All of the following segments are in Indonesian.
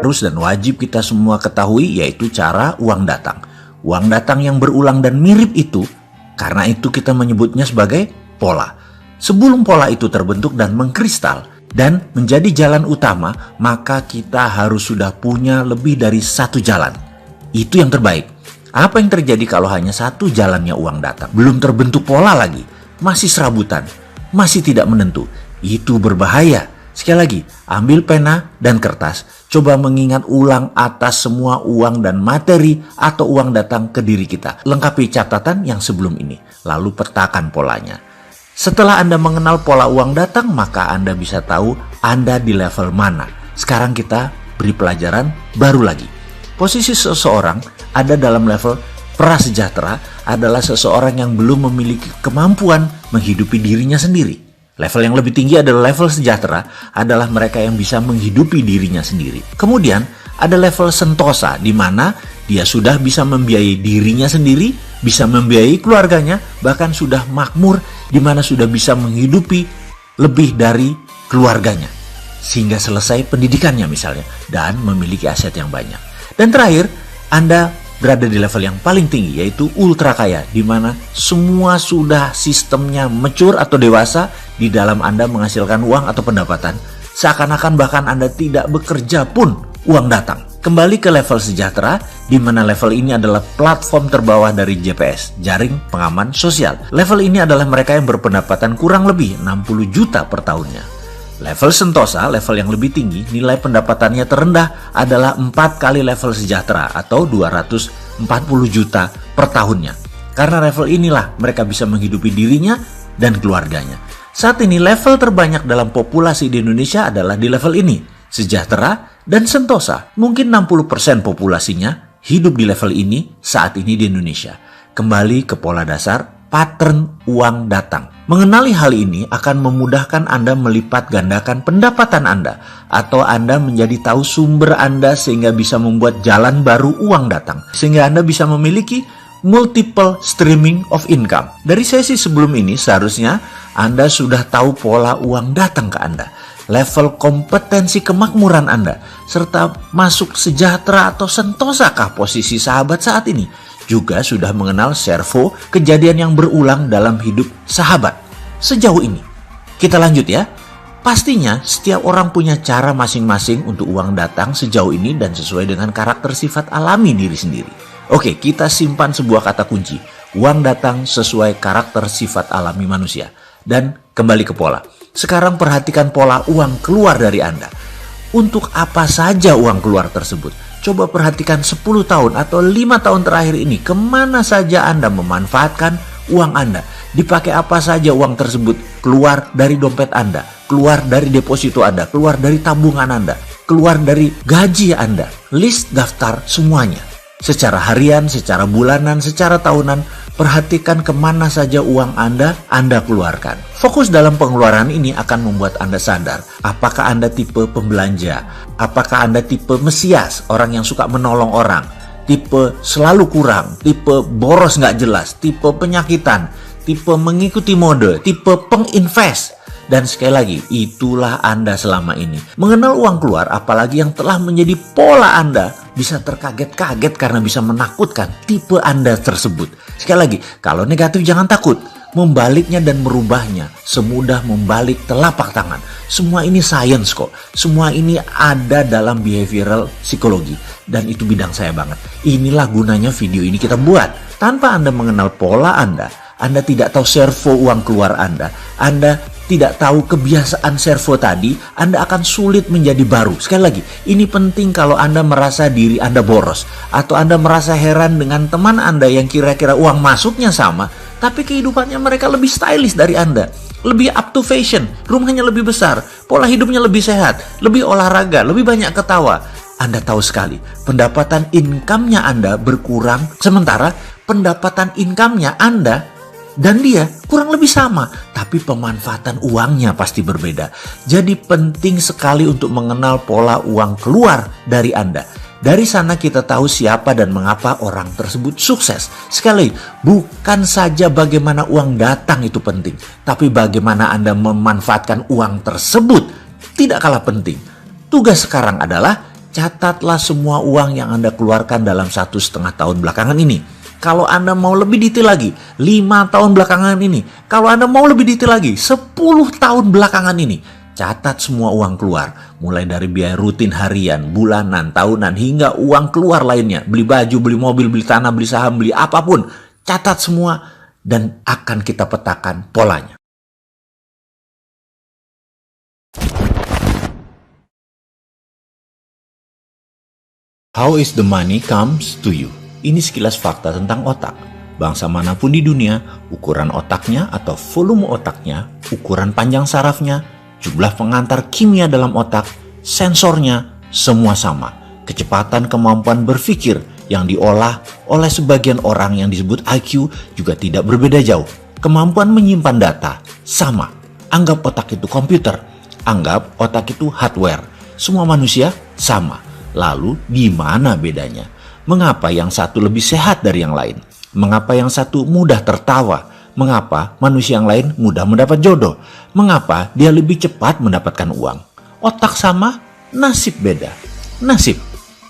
harus dan wajib kita semua ketahui, yaitu cara uang datang. Uang datang yang berulang dan mirip itu, karena itu kita menyebutnya sebagai pola. Sebelum pola itu terbentuk dan mengkristal dan menjadi jalan utama, maka kita harus sudah punya lebih dari satu jalan. Itu yang terbaik. Apa yang terjadi kalau hanya satu jalannya uang datang? Belum terbentuk pola lagi, masih serabutan, masih tidak menentu. Itu berbahaya. Sekali lagi, ambil pena dan kertas. Coba mengingat ulang atas semua uang dan materi atau uang datang ke diri kita. Lengkapi catatan yang sebelum ini, lalu petakan polanya. Setelah Anda mengenal pola uang datang, maka Anda bisa tahu Anda di level mana. Sekarang kita beri pelajaran baru lagi. Posisi seseorang ada dalam level prasejahtera adalah seseorang yang belum memiliki kemampuan menghidupi dirinya sendiri. Level yang lebih tinggi adalah level sejahtera, adalah mereka yang bisa menghidupi dirinya sendiri. Kemudian ada level sentosa, di mana dia sudah bisa membiayai dirinya sendiri, bisa membiayai keluarganya, bahkan sudah makmur, di mana sudah bisa menghidupi lebih dari keluarganya. Sehingga selesai pendidikannya misalnya, dan memiliki aset yang banyak. Dan terakhir, Anda berada di level yang paling tinggi, yaitu ultra kaya, di mana semua sudah sistemnya mature atau dewasa di dalam Anda menghasilkan uang atau pendapatan. Seakan-akan bahkan Anda tidak bekerja pun uang datang. Kembali ke level sejahtera, di mana level ini adalah platform terbawah dari JPS, Jaring Pengaman Sosial. Level ini adalah mereka yang berpendapatan kurang lebih 60 juta per tahunnya. Level sentosa, level yang lebih tinggi, nilai pendapatannya terendah adalah 4 kali level sejahtera atau 240 juta per tahunnya. Karena level inilah mereka bisa menghidupi dirinya dan keluarganya. Saat ini level terbanyak dalam populasi di Indonesia adalah di level ini, sejahtera dan sentosa. Mungkin 60% populasinya hidup di level ini saat ini di Indonesia. Kembali ke pola dasar, pattern uang datang. Mengenali hal ini akan memudahkan Anda melipat gandakan pendapatan Anda, atau Anda menjadi tahu sumber Anda sehingga bisa membuat jalan baru uang datang, sehingga Anda bisa memiliki multiple streaming of income. Dari sesi sebelum ini seharusnya Anda sudah tahu pola uang datang ke Anda, level kompetensi kemakmuran Anda, serta masuk sejahtera atau sentosakah posisi sahabat saat ini. Juga sudah mengenal servo kejadian yang berulang dalam hidup sahabat. Sejauh ini, kita lanjut ya. Pastinya setiap orang punya cara masing-masing untuk uang datang sejauh ini dan sesuai dengan karakter sifat alami diri sendiri. Oke, kita simpan sebuah kata kunci. Uang datang sesuai karakter sifat alami manusia. Dan kembali ke pola. Sekarang perhatikan pola uang keluar dari Anda. Untuk apa saja uang keluar tersebut? Coba perhatikan 10 tahun atau 5 tahun terakhir ini, kemana saja Anda memanfaatkan uang Anda. Dipakai apa saja uang tersebut, keluar dari dompet Anda, keluar dari deposito Anda, keluar dari tabungan Anda, keluar dari gaji Anda. List daftar semuanya. Secara harian, secara bulanan, secara tahunan, perhatikan kemana saja uang Anda keluarkan. Fokus dalam pengeluaran ini akan membuat Anda sadar apakah Anda tipe pembelanja, apakah Anda tipe Mesias, orang yang suka menolong orang, tipe selalu kurang, tipe boros nggak jelas, tipe penyakitan, tipe mengikuti mode, tipe penginvest. Dan sekali lagi, itulah Anda selama ini. Mengenal uang keluar, apalagi yang telah menjadi pola Anda, bisa terkaget-kaget karena bisa menakutkan tipe Anda tersebut. Sekali lagi, kalau negatif jangan takut. Membaliknya dan merubahnya semudah membalik telapak tangan. Semua ini science kok. Semua ini ada dalam behavioral psikologi. Dan itu bidang saya banget. Inilah gunanya video ini kita buat. Tanpa Anda mengenal pola Anda tidak tahu servo uang keluar Anda tidak tahu kebiasaan servo tadi, Anda akan sulit menjadi baru. Sekali lagi, ini penting kalau Anda merasa diri Anda boros, atau Anda merasa heran dengan teman Anda yang kira-kira uang masuknya sama, tapi kehidupannya mereka lebih stylish dari Anda, lebih up to fashion, rumahnya lebih besar, pola hidupnya lebih sehat, lebih olahraga, lebih banyak ketawa. Anda tahu sekali, pendapatan income-nya Anda berkurang, sementara pendapatan income-nya Anda dan dia kurang lebih sama, tapi pemanfaatan uangnya pasti berbeda. Jadi penting sekali untuk mengenal pola uang keluar dari Anda. Dari sana kita tahu siapa dan mengapa orang tersebut sukses. Sekali, bukan saja bagaimana uang datang itu penting, tapi bagaimana Anda memanfaatkan uang tersebut tidak kalah penting. Tugas sekarang adalah Catatlah semua uang yang Anda keluarkan dalam 1,5 tahun belakangan ini. Kalau Anda mau lebih detail lagi, 5 tahun belakangan ini. Kalau Anda mau lebih detail lagi, 10 tahun belakangan ini. Catat semua uang keluar. Mulai dari biaya rutin harian, bulanan, tahunan, hingga uang keluar lainnya. Beli baju, beli mobil, beli tanah, beli saham, beli apapun. Catat semua dan akan kita petakan polanya. How is the money comes to you? Ini sekilas fakta tentang otak. Bangsa manapun di dunia, ukuran otaknya atau volume otaknya, ukuran panjang sarafnya, jumlah pengantar kimia dalam otak, sensornya, semua sama. Kecepatan kemampuan berpikir yang diolah oleh sebagian orang yang disebut IQ juga tidak berbeda jauh. Kemampuan menyimpan data, sama. Anggap otak itu komputer, anggap otak itu hardware. Semua manusia sama. Lalu di mana bedanya? Mengapa yang satu lebih sehat dari yang lain? Mengapa yang satu mudah tertawa? Mengapa manusia yang lain mudah mendapat jodoh? Mengapa dia lebih cepat mendapatkan uang? Otak sama, nasib beda. Nasib,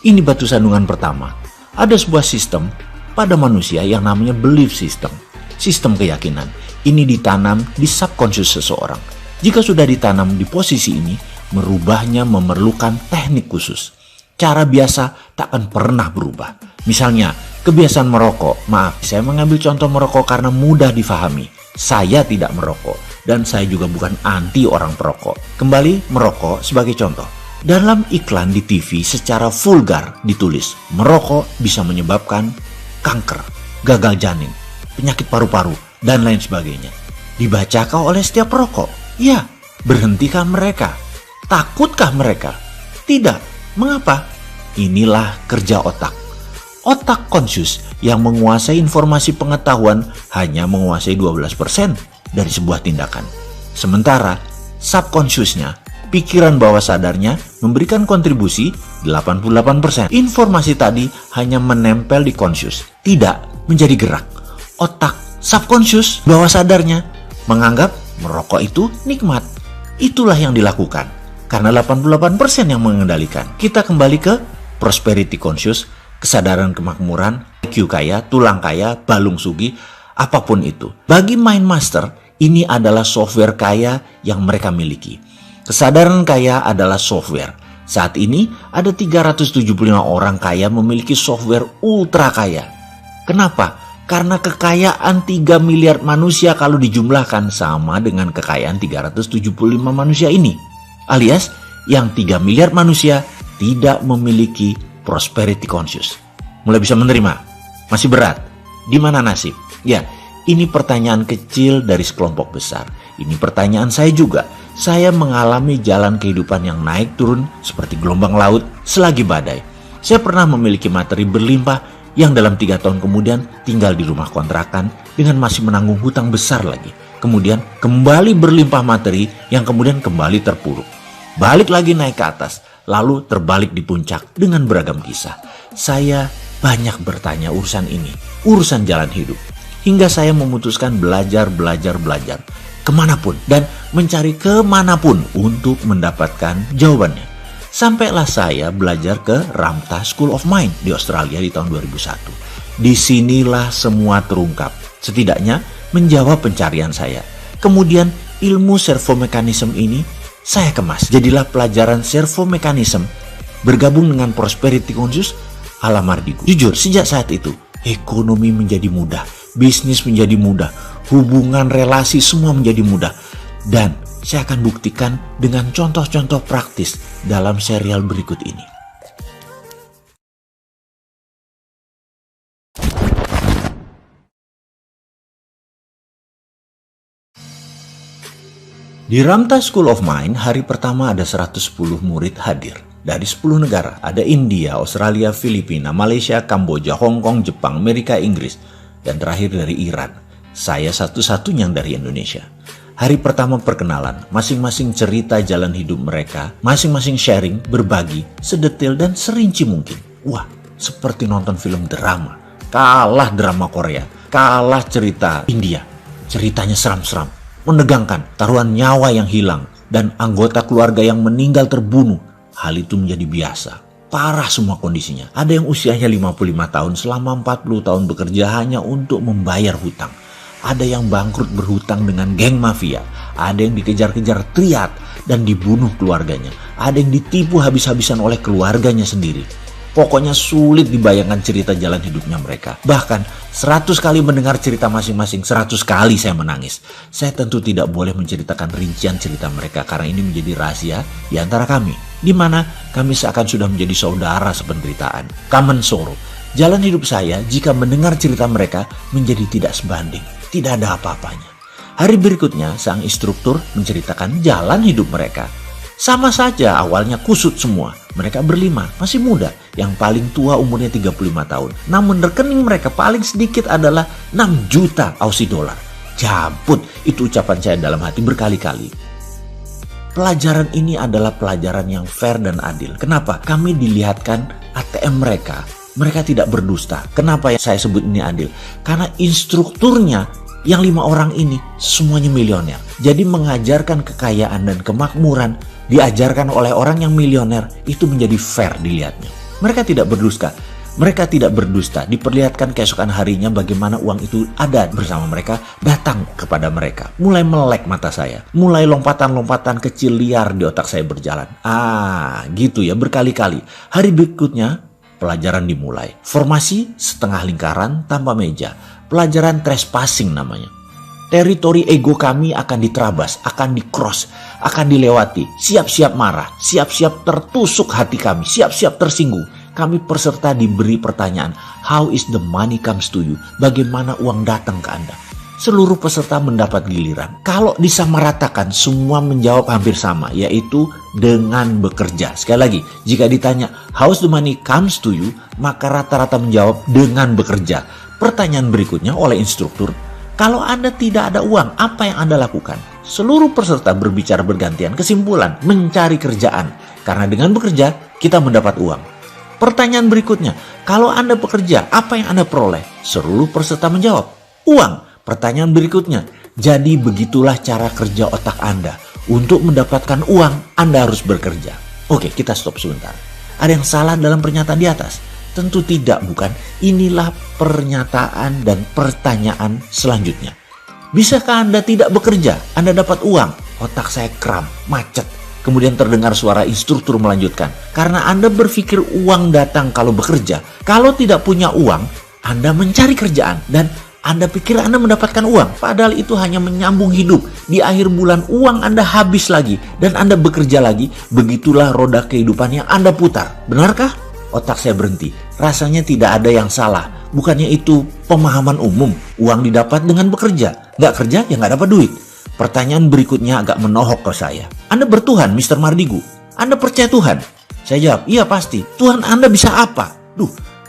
ini batu sandungan pertama. Ada sebuah sistem pada manusia yang namanya belief system. Sistem keyakinan. Ini ditanam di subconscious seseorang. Jika sudah ditanam di posisi ini, merubahnya memerlukan teknik khusus. Cara biasa tak akan pernah berubah. Misalnya, kebiasaan merokok. Maaf, saya mengambil contoh merokok karena mudah difahami. Saya tidak merokok, dan saya juga bukan anti orang perokok. Kembali merokok sebagai contoh. Dalam iklan di TV secara vulgar ditulis, merokok bisa menyebabkan kanker, gagal janin, penyakit paru-paru, dan lain sebagainya. Dibacakah oleh setiap perokok? Ya. Berhentikah mereka? Takutkah mereka? Tidak. Mengapa? Inilah kerja otak. Otak conscious yang menguasai informasi pengetahuan hanya menguasai 12% dari sebuah tindakan. Sementara subconsciousnya, pikiran bawah sadarnya memberikan kontribusi 88%. Informasi tadi hanya menempel di conscious, tidak menjadi gerak. Otak subconscious bawah sadarnya menganggap merokok itu nikmat. Itulah yang dilakukan. Karena 88% yang mengendalikan. Kita kembali ke prosperity conscious, kesadaran kemakmuran, IQ kaya, tulang kaya, balung sugi, apapun itu. Bagi Mind Master, ini adalah software kaya yang mereka miliki. Kesadaran kaya adalah software. Saat ini ada 375 orang kaya memiliki software ultra kaya. Kenapa? Karena kekayaan 3 miliar manusia kalau dijumlahkan sama dengan kekayaan 375 manusia ini. Alias yang 3 miliar manusia tidak memiliki prosperity conscious. Mulai bisa menerima? Masih berat? Di mana nasib? Ya, ini pertanyaan kecil dari sekelompok besar. Ini pertanyaan saya juga. Saya mengalami jalan kehidupan yang naik turun seperti gelombang laut selagi badai. Saya pernah memiliki materi berlimpah yang dalam 3 tahun kemudian tinggal di rumah kontrakan dengan masih menanggung hutang besar lagi. Kemudian kembali berlimpah materi yang kemudian kembali terpuruk. Balik lagi naik ke atas, lalu terbalik di puncak dengan beragam kisah. Saya banyak bertanya urusan ini, urusan jalan hidup. Hingga saya memutuskan belajar kemanapun dan mencari kemanapun untuk mendapatkan jawabannya. Sampailah saya belajar ke Ramtha School of Mind di Australia di tahun 2001. Disinilah semua terungkap, setidaknya menjawab pencarian saya. Kemudian ilmu servomekanisme ini saya kemas. Jadilah pelajaran servomekanisme bergabung dengan prosperity conscious ala Mardigu. Jujur, sejak saat itu, ekonomi menjadi mudah, bisnis menjadi mudah, hubungan relasi semua menjadi mudah. Dan saya akan buktikan dengan contoh-contoh praktis dalam serial berikut ini. Di Ramtha School of Mind, hari pertama ada 110 murid hadir. Dari 10 negara, ada India, Australia, Filipina, Malaysia, Kamboja, Hong Kong, Jepang, Amerika, Inggris, dan terakhir dari Iran. Saya satu-satunya dari Indonesia. Hari pertama perkenalan, masing-masing cerita jalan hidup mereka, masing-masing sharing, berbagi, sedetail dan serinci mungkin. Wah, seperti nonton film drama. Kalah drama Korea, kalah cerita India. Ceritanya seram-seram, menegangkan, taruhan nyawa yang hilang, dan anggota keluarga yang meninggal terbunuh. Hal itu menjadi biasa. Parah semua kondisinya. Ada yang usianya 55 tahun selama 40 tahun bekerja hanya untuk membayar hutang. Ada yang bangkrut berhutang dengan geng mafia. Ada yang dikejar-kejar triad dan dibunuh keluarganya. Ada yang ditipu habis-habisan oleh keluarganya sendiri. Pokoknya sulit dibayangkan cerita jalan hidupnya mereka. Bahkan 100 kali mendengar cerita masing-masing, 100 kali saya menangis. Saya tentu tidak boleh menceritakan rincian cerita mereka karena ini menjadi rahasia di antara kami. Di mana kami seakan sudah menjadi saudara sependeritaan. Common sorrow. Jalan hidup saya jika mendengar cerita mereka menjadi tidak sebanding. Tidak ada apa-apanya. Hari berikutnya sang instruktur menceritakan jalan hidup mereka. Sama saja awalnya kusut semua. Mereka berlima, masih muda. Yang paling tua umurnya 35 tahun. Namun rekening mereka paling sedikit adalah 6 juta Aussie dollar. Cabut, itu ucapan saya dalam hati berkali-kali. Pelajaran ini adalah pelajaran yang fair dan adil. Kenapa? Kami dilihatkan ATM mereka. Mereka tidak berdusta. Kenapa ya saya sebut ini adil? Karena instrukturnya yang 5 orang ini semuanya milioner. Jadi mengajarkan kekayaan dan kemakmuran diajarkan oleh orang yang milioner itu menjadi fair dilihatnya. Mereka tidak berdusta. Mereka tidak berdusta. Diperlihatkan keesokan harinya bagaimana uang itu ada bersama mereka, datang kepada mereka. Mulai melek mata saya. Mulai lompatan-lompatan kecil liar di otak saya berjalan. Gitu ya berkali-kali. Hari berikutnya pelajaran dimulai. Formasi setengah lingkaran tanpa meja. Pelajaran trespassing namanya. Teritori ego kami akan diterabas, akan di-cross, akan dilewati. Siap-siap marah, siap-siap tertusuk hati kami, siap-siap tersinggung. Kami peserta diberi pertanyaan, how is the money comes to you? Bagaimana uang datang ke Anda? Seluruh peserta mendapat giliran. Kalau disamaratakan, semua menjawab hampir sama, yaitu dengan bekerja. Sekali lagi, jika ditanya, how is the money comes to you? Maka rata-rata menjawab dengan bekerja. Pertanyaan berikutnya oleh instruktur, kalau Anda tidak ada uang, apa yang Anda lakukan? Seluruh peserta berbicara bergantian. Kesimpulan, mencari kerjaan. Karena dengan bekerja, kita mendapat uang. Pertanyaan berikutnya, kalau Anda bekerja, apa yang Anda peroleh? Seluruh peserta menjawab, uang. Pertanyaan berikutnya, jadi begitulah cara kerja otak Anda. Untuk mendapatkan uang, Anda harus bekerja. Oke, kita stop sebentar. Ada yang salah dalam pernyataan di atas? Tentu tidak, bukan? Inilah pernyataan dan pertanyaan selanjutnya. Bisakah Anda tidak bekerja? Anda dapat uang? Otak saya kram, macet. Kemudian terdengar suara instruktur melanjutkan. Karena Anda berpikir uang datang kalau bekerja. Kalau tidak punya uang, Anda mencari kerjaan. Dan Anda pikir Anda mendapatkan uang. Padahal itu hanya menyambung hidup. Di akhir bulan uang Anda habis lagi. Dan Anda bekerja lagi. Begitulah roda kehidupan yang Anda putar. Benarkah? Otak saya berhenti. Rasanya tidak ada yang salah. Bukannya itu pemahaman umum. Uang didapat dengan bekerja. Nggak kerja ya nggak dapat duit. Pertanyaan berikutnya agak menohok ke saya. Anda bertuhan, Mr. Mardigu? Anda percaya Tuhan? Saya jawab, iya pasti. Tuhan Anda bisa apa?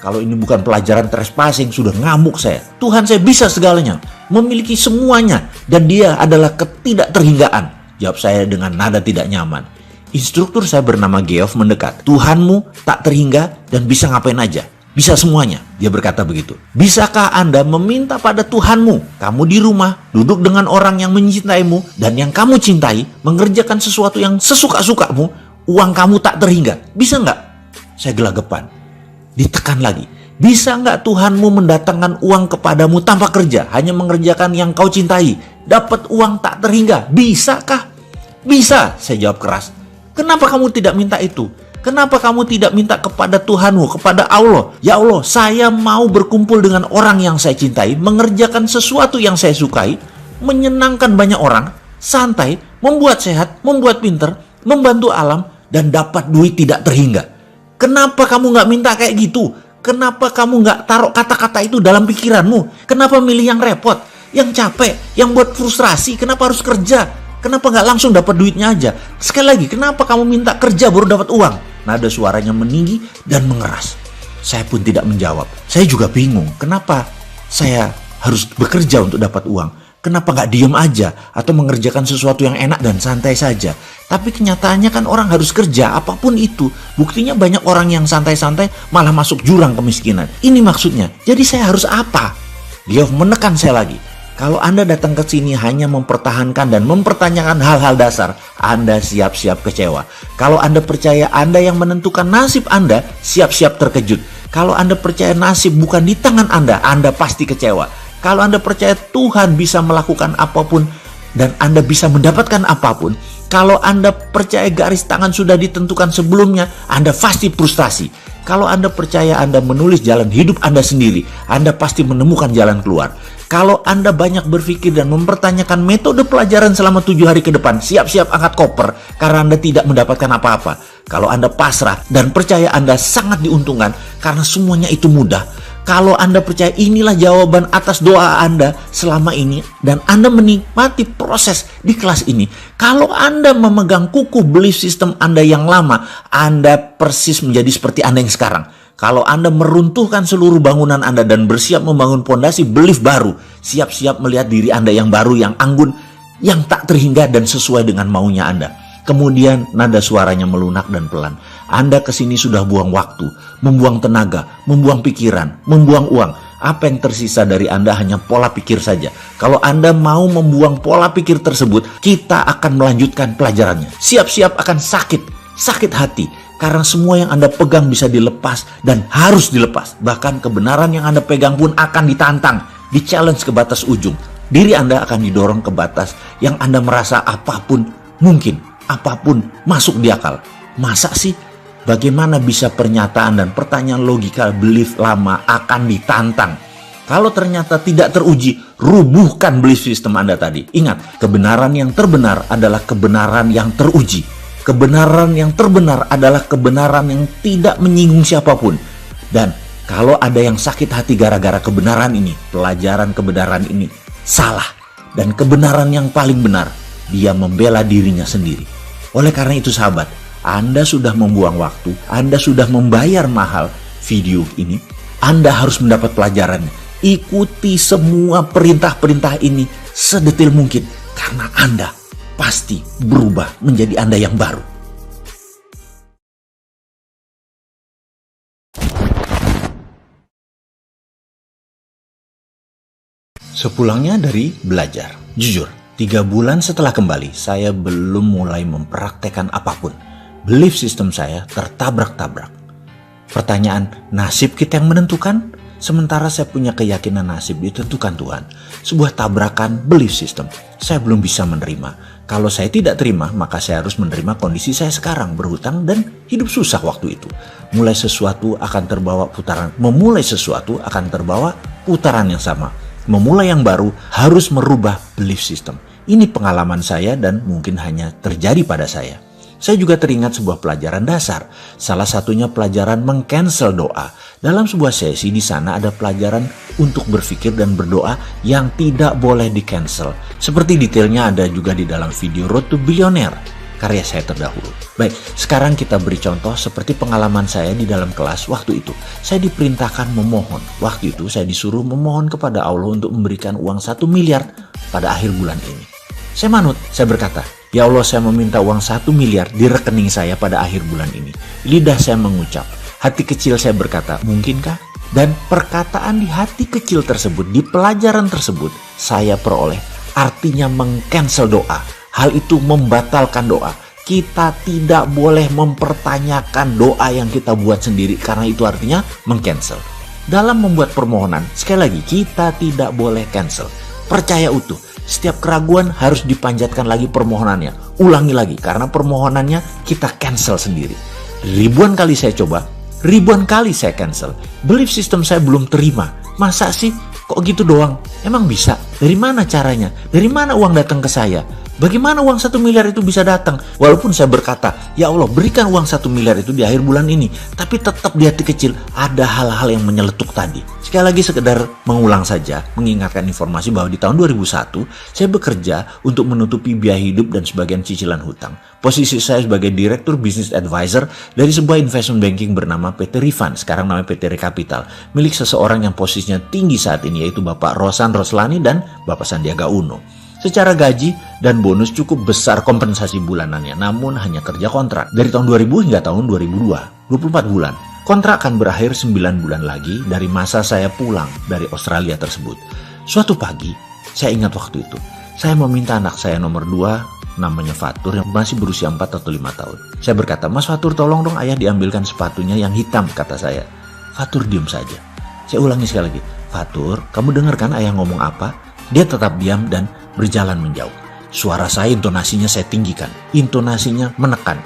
Kalau ini bukan pelajaran trespassing, sudah ngamuk saya. Tuhan saya bisa segalanya. Memiliki semuanya. Dan dia adalah ketidakterhinggaan. Jawab saya dengan nada tidak nyaman. Instruktur saya bernama Geoff mendekat. Tuhanmu tak terhingga dan bisa ngapain aja. Bisa semuanya. Dia berkata begitu. Bisakah Anda meminta pada Tuhanmu? Kamu di rumah, duduk dengan orang yang mencintaimu dan yang kamu cintai, mengerjakan sesuatu yang sesuka-sukamu, uang kamu tak terhingga. Bisa nggak? Saya gelagapan. Ditekan lagi. Bisa nggak Tuhanmu mendatangkan uang kepadamu tanpa kerja? Hanya mengerjakan yang kau cintai. Dapat uang tak terhingga. Bisakah? Bisa, saya jawab keras. Kenapa kamu tidak minta itu? Kenapa kamu tidak minta kepada Tuhanmu, kepada Allah? Ya Allah, saya mau berkumpul dengan orang yang saya cintai, mengerjakan sesuatu yang saya sukai, menyenangkan banyak orang, santai, membuat sehat, membuat pinter, membantu alam, dan dapat duit tidak terhingga. Kenapa kamu nggak minta kayak gitu? Kenapa kamu nggak taruh kata-kata itu dalam pikiranmu? Kenapa milih yang repot, yang capek, yang buat frustrasi? Kenapa harus kerja? Kenapa nggak langsung dapat duitnya aja? Sekali lagi, kenapa kamu minta kerja baru dapat uang? Nada suaranya meninggi dan mengeras. Saya pun tidak menjawab. Saya juga bingung. Kenapa saya harus bekerja untuk dapat uang? Kenapa nggak diem aja atau mengerjakan sesuatu yang enak dan santai saja? Tapi kenyataannya kan orang harus kerja apapun itu. Buktinya banyak orang yang santai-santai malah masuk jurang kemiskinan. Ini maksudnya. Jadi saya harus apa? Geoff menekan saya lagi. Kalau Anda datang ke sini hanya mempertahankan dan mempertanyakan hal-hal dasar, Anda siap-siap kecewa. Kalau Anda percaya Anda yang menentukan nasib Anda, siap-siap terkejut. Kalau Anda percaya nasib bukan di tangan Anda pasti kecewa. Kalau Anda percaya Tuhan bisa melakukan apapun dan Anda bisa mendapatkan apapun, kalau Anda percaya garis tangan sudah ditentukan sebelumnya, Anda pasti frustasi. Kalau Anda percaya Anda menulis jalan hidup Anda sendiri, Anda pasti menemukan jalan keluar. Kalau Anda banyak berpikir dan mempertanyakan metode pelajaran selama 7 hari ke depan, siap-siap angkat koper karena Anda tidak mendapatkan apa-apa. Kalau Anda pasrah dan percaya Anda sangat diuntungkan karena semuanya itu mudah. Kalau Anda percaya inilah jawaban atas doa Anda selama ini dan Anda menikmati proses di kelas ini. Kalau Anda memegang kukuh belief system Anda yang lama, Anda persis menjadi seperti Anda yang sekarang. Kalau Anda meruntuhkan seluruh bangunan Anda dan bersiap membangun pondasi belief baru, siap-siap melihat diri Anda yang baru, yang anggun, yang tak terhingga dan sesuai dengan maunya Anda. Kemudian nada suaranya melunak dan pelan. Anda kesini sudah buang waktu, membuang tenaga, membuang pikiran, membuang uang. Apa yang tersisa dari Anda hanya pola pikir saja. Kalau Anda mau membuang pola pikir tersebut, kita akan melanjutkan pelajarannya. Siap-siap akan sakit hati. Karena semua yang Anda pegang bisa dilepas dan harus dilepas. Bahkan kebenaran yang Anda pegang pun akan ditantang, di-challenge ke batas ujung. Diri Anda akan didorong ke batas yang Anda merasa apapun mungkin, apapun masuk di akal. Masa sih? Bagaimana bisa pernyataan dan pertanyaan logika belief lama akan ditantang? Kalau ternyata tidak teruji, rubuhkan belief system Anda tadi. Ingat, kebenaran yang terbenar adalah kebenaran yang teruji. Kebenaran yang terbenar adalah kebenaran yang tidak menyinggung siapapun. Dan kalau ada yang sakit hati gara-gara kebenaran ini, pelajaran kebenaran ini salah. Dan kebenaran yang paling benar, dia membela dirinya sendiri. Oleh karena itu sahabat, Anda sudah membuang waktu, Anda sudah membayar mahal video ini, Anda harus mendapat pelajarannya. Ikuti semua perintah-perintah ini sedetil mungkin, karena Anda pasti berubah menjadi Anda yang baru. Sepulangnya dari belajar, jujur, 3 bulan setelah kembali, saya belum mulai mempraktekkan apapun. Belief system saya tertabrak-tabrak. Pertanyaan, nasib kita yang menentukan? Sementara saya punya keyakinan nasib ditentukan Tuhan. Sebuah tabrakan belief system. Saya belum bisa menerima. Kalau saya tidak terima, maka saya harus menerima kondisi saya sekarang, berhutang dan hidup susah waktu itu. Memulai sesuatu akan terbawa putaran yang sama. Memulai yang baru harus merubah belief system. Ini pengalaman saya dan mungkin hanya terjadi pada saya. Saya juga teringat sebuah pelajaran dasar. Salah satunya pelajaran meng-cancel doa. Dalam sebuah sesi di sana ada pelajaran untuk berpikir dan berdoa yang tidak boleh di-cancel. Seperti detailnya ada juga di dalam video Road to Billionaire, karya saya terdahulu. Baik, sekarang kita beri contoh seperti pengalaman saya di dalam kelas waktu itu. Saya diperintahkan memohon. Waktu itu saya disuruh memohon kepada Allah untuk memberikan uang 1 miliar pada akhir bulan ini. Saya manut, saya berkata, "Ya Allah, saya meminta uang 1 miliar di rekening saya pada akhir bulan ini." Lidah saya mengucap, hati kecil saya berkata, "Mungkinkah?" Dan perkataan di hati kecil tersebut, di pelajaran tersebut, saya peroleh artinya meng-cancel doa. Hal itu membatalkan doa. Kita tidak boleh mempertanyakan doa yang kita buat sendiri, karena itu artinya meng-cancel. Dalam membuat permohonan, sekali lagi, kita tidak boleh cancel. Percaya utuh. Setiap keraguan harus dipanjatkan lagi permohonannya. Ulangi lagi, karena permohonannya kita cancel sendiri. Ribuan kali saya coba, ribuan kali saya cancel. Belief system saya belum terima. Masa sih? Kok gitu doang? Emang bisa? Dari mana caranya? Dari mana uang datang ke saya? Bagaimana uang 1 miliar itu bisa datang? Walaupun saya berkata, "Ya Allah, berikan uang 1 miliar itu di akhir bulan ini." Tapi tetap di hati kecil ada hal-hal yang menyeletuk tadi. Sekali lagi sekedar mengulang saja, mengingatkan informasi bahwa di tahun 2001, saya bekerja untuk menutupi biaya hidup dan sebagian cicilan hutang. Posisi saya sebagai Direktur Business Advisor dari sebuah investment banking bernama PT Rifan, sekarang namanya PT Rekapital, milik seseorang yang posisinya tinggi saat ini, yaitu Bapak Rosan Roslani dan Bapak Sandiaga Uno. Secara gaji dan bonus cukup besar kompensasi bulanannya, namun hanya kerja kontrak. Dari tahun 2000 hingga tahun 2002, 24 bulan. Kontrak akan berakhir 9 bulan lagi dari masa saya pulang dari Australia tersebut. Suatu pagi, Saya ingat waktu itu, saya meminta anak saya nomor 2, namanya Fatur, yang masih berusia 4 atau 5 tahun. Saya berkata, "Mas Fatur, tolong dong ayah diambilkan sepatunya yang hitam," kata saya. Fatur diam saja. Saya ulangi sekali lagi, "Fatur, kamu dengar kan ayah ngomong apa?" Dia tetap diam dan berjalan menjauh. Suara saya, intonasinya saya tinggikan, intonasinya menekan,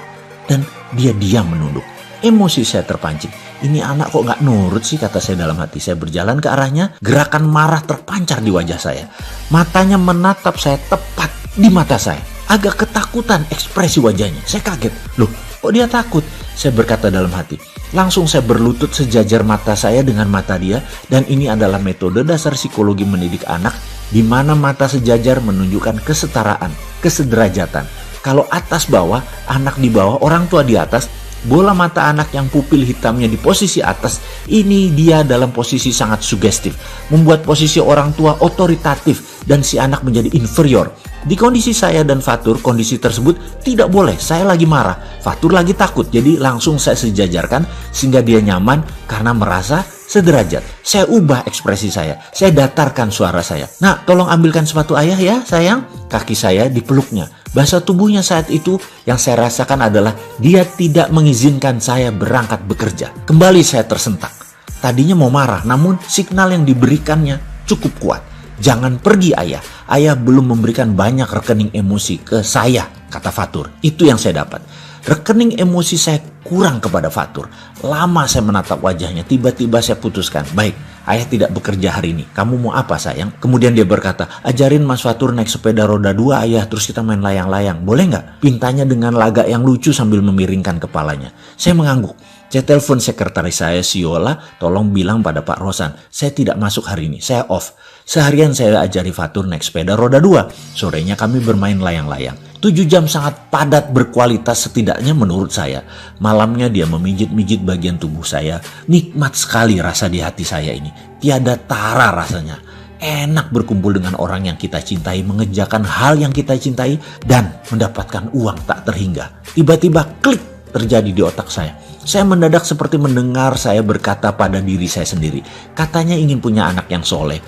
dan dia diam menunduk. Emosi saya terpancing. Ini anak kok gak nurut sih, kata saya dalam hati. Saya berjalan ke arahnya, gerakan marah terpancar di wajah saya. Matanya menatap saya tepat di mata saya. Agak ketakutan ekspresi wajahnya. Saya kaget. Loh, kok dia takut? Saya berkata dalam hati. Langsung saya berlutut sejajar mata saya dengan mata dia. Dan ini adalah metode dasar psikologi mendidik anak, di mana mata sejajar menunjukkan kesetaraan, kesederajatan. Kalau atas bawah, anak di bawah, orang tua di atas. Bola mata anak yang pupil hitamnya di posisi atas, ini dia dalam posisi sangat sugestif, membuat posisi orang tua otoritatif dan si anak menjadi inferior. Di kondisi saya dan Fatur, kondisi tersebut tidak boleh. Saya lagi marah, Fatur lagi takut, jadi langsung saya sejajarkan sehingga dia nyaman karena merasa sederajat. Saya ubah ekspresi saya datarkan suara saya. "Nak, tolong ambilkan sepatu ayah ya sayang." Kaki saya dipeluknya. Bahasa tubuhnya saat itu yang saya rasakan adalah dia tidak mengizinkan saya berangkat bekerja. Kembali saya tersentak. Tadinya mau marah, namun signal yang diberikannya cukup kuat. "Jangan pergi ayah. Ayah belum memberikan banyak rekening emosi ke saya," kata Fatur. Itu yang saya dapat. Rekening emosi saya kurang kepada Fatur. Lama saya menatap wajahnya. Tiba-tiba saya putuskan, "Baik, ayah tidak bekerja hari ini. Kamu mau apa sayang?" Kemudian dia berkata, "Ajarin Mas Fatur naik sepeda roda 2 ayah, terus kita main layang-layang. Boleh nggak?" Pintanya dengan lagak yang lucu sambil memiringkan kepalanya. Saya mengangguk. Saya telepon sekretaris saya, Siola, "Tolong bilang pada Pak Rosan, saya tidak masuk hari ini, saya off." Seharian saya ajari Fatur naik sepeda roda 2. Sorenya kami bermain layang-layang. 7 jam sangat padat berkualitas setidaknya menurut saya. Malamnya dia memijit-mijit bagian tubuh saya. Nikmat sekali rasa di hati saya ini. Tiada tara rasanya. Enak berkumpul dengan orang yang kita cintai, mengerjakan hal yang kita cintai, dan mendapatkan uang tak terhingga. Tiba-tiba klik terjadi di otak saya. Saya mendadak seperti mendengar saya berkata pada diri saya sendiri. Katanya ingin punya anak yang soleh.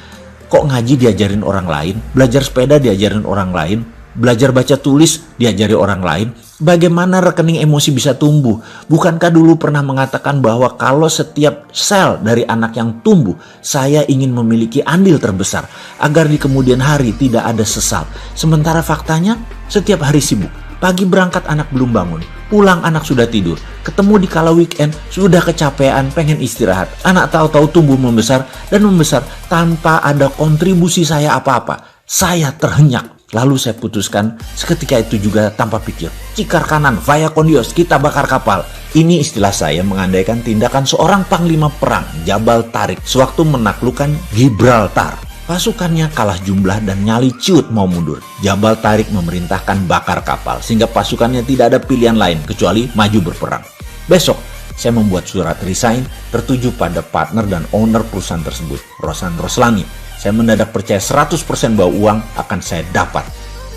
Kok ngaji diajarin orang lain? Belajar sepeda diajarin orang lain? Belajar baca tulis diajari orang lain? Bagaimana rekening emosi bisa tumbuh? Bukankah dulu pernah mengatakan bahwa kalau setiap sel dari anak yang tumbuh, saya ingin memiliki andil terbesar agar di kemudian hari tidak ada sesal. Sementara faktanya setiap hari sibuk. Pagi berangkat anak belum bangun, pulang anak sudah tidur, ketemu di kala weekend sudah kecapean pengen istirahat. Anak tahu-tahu tumbuh membesar dan membesar tanpa ada kontribusi saya apa-apa. Saya terhenyak. Lalu saya putuskan seketika itu juga tanpa pikir. Cikar kanan, vaya kondios, kita bakar kapal. Ini istilah saya mengandaikan tindakan seorang panglima perang, Jabal Tarik, sewaktu menaklukkan Gibraltar. Pasukannya kalah jumlah dan nyali ciut mau mundur. Jabal Tarik memerintahkan bakar kapal, sehingga pasukannya tidak ada pilihan lain kecuali maju berperang. Besok, saya membuat surat resign tertuju pada partner dan owner perusahaan tersebut, Rosan Roslani. Saya mendadak percaya 100% bahwa uang akan saya dapat.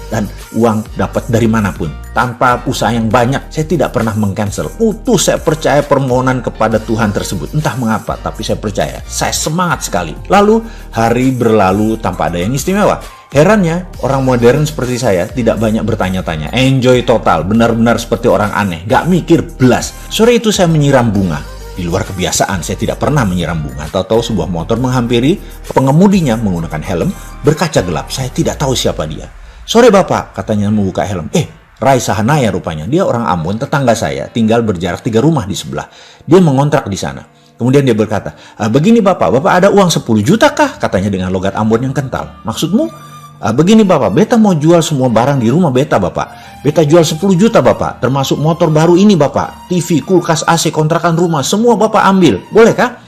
Dan uang dapat dari manapun. Tanpa usaha yang banyak, saya tidak pernah meng-cancel. Utuh saya percaya permohonan kepada Tuhan tersebut. Entah mengapa, tapi saya percaya. Saya semangat sekali. Lalu, hari berlalu tanpa ada yang istimewa. Herannya, orang modern seperti saya tidak banyak bertanya-tanya. Enjoy total, benar-benar seperti orang aneh. Gak mikir belas. Sore itu saya menyiram bunga. Di luar kebiasaan, saya tidak pernah menyiram bunga. Tahu-tahu sebuah motor menghampiri, pengemudinya menggunakan helm, berkaca gelap. Saya tidak tahu siapa dia. "Sore Bapak," katanya membuka helm. Rai Sahanaya rupanya. Dia orang Ambon, tetangga saya, tinggal berjarak 3 rumah di sebelah. Dia mengontrak di sana. Kemudian dia berkata, "Begini Bapak ada uang 10 juta kah?" Katanya dengan logat Ambon yang kental. "Maksudmu?" "Begini Bapak, beta mau jual semua barang di rumah beta Bapak. Beta jual 10 juta Bapak, termasuk motor baru ini Bapak. TV, kulkas, AC, kontrakan rumah, semua Bapak ambil. Boleh kah?"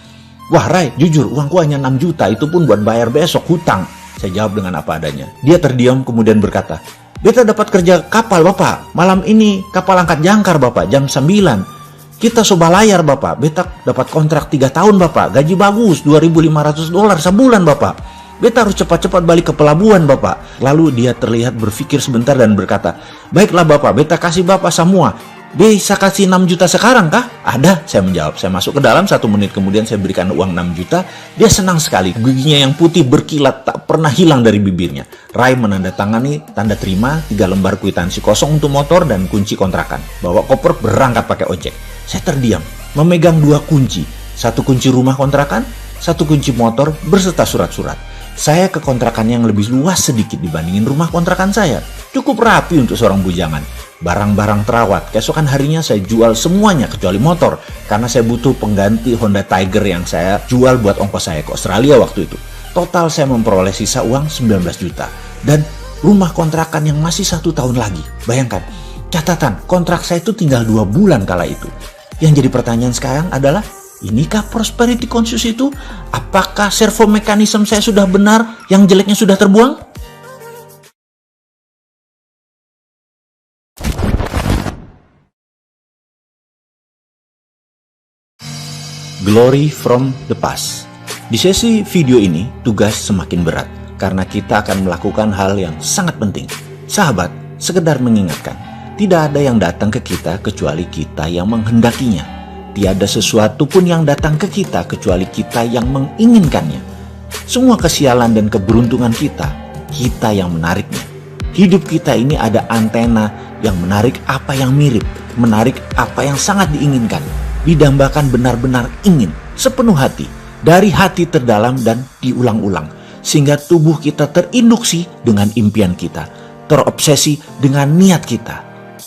"Wah Rai, jujur uangku hanya 6 juta, itu pun buat bayar besok hutang." Saya jawab dengan apa adanya. Dia terdiam kemudian berkata, "Beta dapat kerja kapal Bapak. Malam ini kapal angkat jangkar Bapak, jam 9. Kita soba layar Bapak. Beta dapat kontrak 3 tahun Bapak. Gaji bagus, $2.500 sebulan Bapak. Beta harus cepat-cepat balik ke pelabuhan Bapak." Lalu dia terlihat berpikir sebentar dan berkata, "Baiklah Bapak, beta kasih Bapak semua. Bisa kasih 6 juta sekarang kah? Ada, saya menjawab. Saya masuk ke dalam, 1 menit kemudian saya berikan uang 6 juta. Dia senang sekali. Giginya yang putih berkilat tak pernah hilang dari bibirnya. Ray menandatangani tanda terima, 3 lembar kwitansi kosong untuk motor dan kunci kontrakan. Bawa koper berangkat pakai ojek. Saya terdiam, memegang 2 kunci. 1 kunci rumah kontrakan, 1 kunci motor berserta surat-surat. Saya ke kontrakan yang lebih luas sedikit dibandingin rumah kontrakan saya. Cukup rapi untuk seorang bujangan. Barang-barang terawat. Keesokan harinya saya jual semuanya kecuali motor. Karena saya butuh pengganti Honda Tiger yang saya jual buat ongkos saya ke Australia waktu itu. Total saya memperoleh sisa uang 19 juta. Dan rumah kontrakan yang masih 1 tahun lagi. Bayangkan, catatan kontrak saya itu tinggal 2 bulan kala itu. Yang jadi pertanyaan sekarang adalah, inikah prosperity conscious itu? Apakah servo mekanisme saya sudah benar, yang jeleknya sudah terbuang? Glory from the past. Di sesi video ini, tugas semakin berat karena kita akan melakukan hal yang sangat penting. Sahabat, sekedar mengingatkan, tidak ada yang datang ke kita kecuali kita yang menghendakinya. Tiada sesuatu pun yang datang ke kita kecuali kita yang menginginkannya. Semua kesialan dan keberuntungan kita yang menariknya. Hidup kita ini ada antena yang menarik apa yang mirip, menarik apa yang sangat diinginkan. Didambakan benar-benar ingin, sepenuh hati, dari hati terdalam dan diulang-ulang. Sehingga tubuh kita terinduksi dengan impian kita, terobsesi dengan niat kita,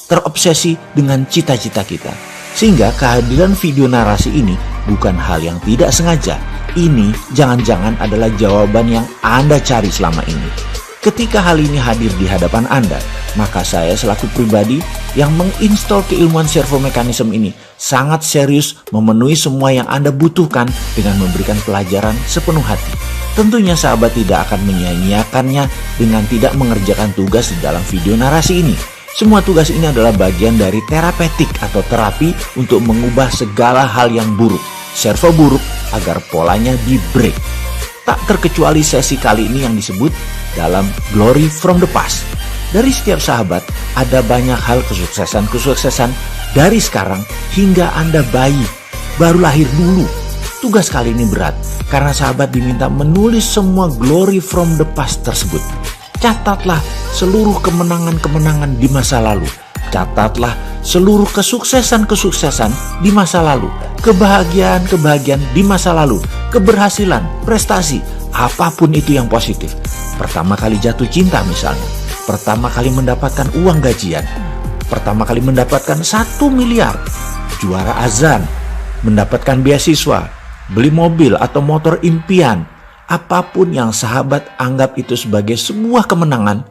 terobsesi dengan cita-cita kita. Sehingga kehadiran video narasi ini bukan hal yang tidak sengaja. Ini jangan-jangan adalah jawaban yang Anda cari selama ini. Ketika hal ini hadir di hadapan Anda, maka saya selaku pribadi yang menginstal keilmuan servo mekanisme ini sangat serius memenuhi semua yang Anda butuhkan dengan memberikan pelajaran sepenuh hati. Tentunya sahabat tidak akan menyia-nyiakannya dengan tidak mengerjakan tugas di dalam video narasi ini. Semua tugas ini adalah bagian dari terapeutik atau terapi untuk mengubah segala hal yang buruk, servo buruk, agar polanya di-break. Tak terkecuali sesi kali ini yang disebut dalam Glory from the Past. Dari setiap sahabat ada banyak hal kesuksesan dari sekarang hingga Anda bayi, baru lahir dulu. Tugas kali ini berat karena sahabat diminta menulis semua Glory from the Past tersebut. Catatlah seluruh kemenangan-kemenangan di masa lalu. Catatlah seluruh kesuksesan-kesuksesan di masa lalu. Kebahagiaan-kebahagiaan di masa lalu. Keberhasilan, prestasi, apapun itu yang positif. Pertama kali jatuh cinta misalnya. Pertama kali mendapatkan uang gajian. Pertama kali mendapatkan 1 miliar. Juara azan. Mendapatkan beasiswa. Beli mobil atau motor impian. Apapun yang sahabat anggap itu sebagai sebuah kemenangan,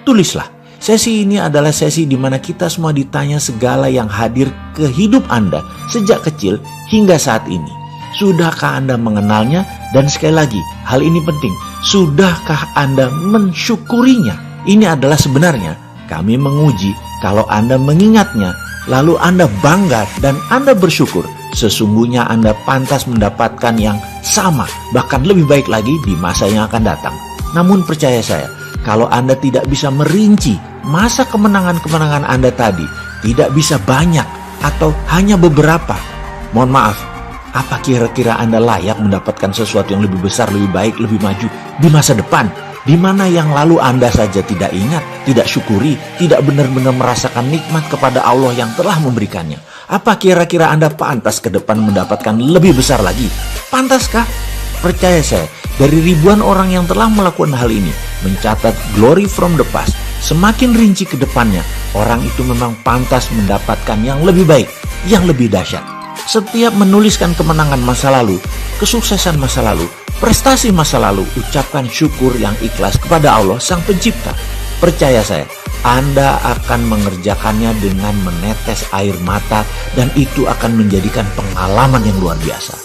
tulislah. Sesi ini adalah sesi di mana kita semua ditanya segala yang hadir ke hidup Anda sejak kecil hingga saat ini. Sudahkah Anda mengenalnya? Dan sekali lagi, hal ini penting. Sudahkah Anda mensyukurinya? Ini adalah sebenarnya kami menguji kalau Anda mengingatnya, lalu Anda bangga dan Anda bersyukur. Sesungguhnya Anda pantas mendapatkan yang sama, bahkan lebih baik lagi di masa yang akan datang. Namun percaya saya, kalau Anda tidak bisa merinci masa kemenangan-kemenangan Anda tadi, tidak bisa banyak atau hanya beberapa, mohon maaf, apa kira-kira Anda layak mendapatkan sesuatu yang lebih besar, lebih baik, lebih maju di masa depan? Di mana yang lalu Anda saja tidak ingat, tidak syukuri, tidak benar-benar merasakan nikmat kepada Allah yang telah memberikannya. Apa kira-kira Anda pantas ke depan mendapatkan lebih besar lagi? Pantaskah? Percaya saya, dari ribuan orang yang telah melakukan hal ini, mencatat Glory from the Past, semakin rinci ke depannya, orang itu memang pantas mendapatkan yang lebih baik, yang lebih dahsyat. Setiap menuliskan kemenangan masa lalu, kesuksesan masa lalu, prestasi masa lalu, ucapkan syukur yang ikhlas kepada Allah Sang Pencipta. Percaya saya, Anda akan mengerjakannya dengan menetes air mata dan itu akan menjadikan pengalaman yang luar biasa.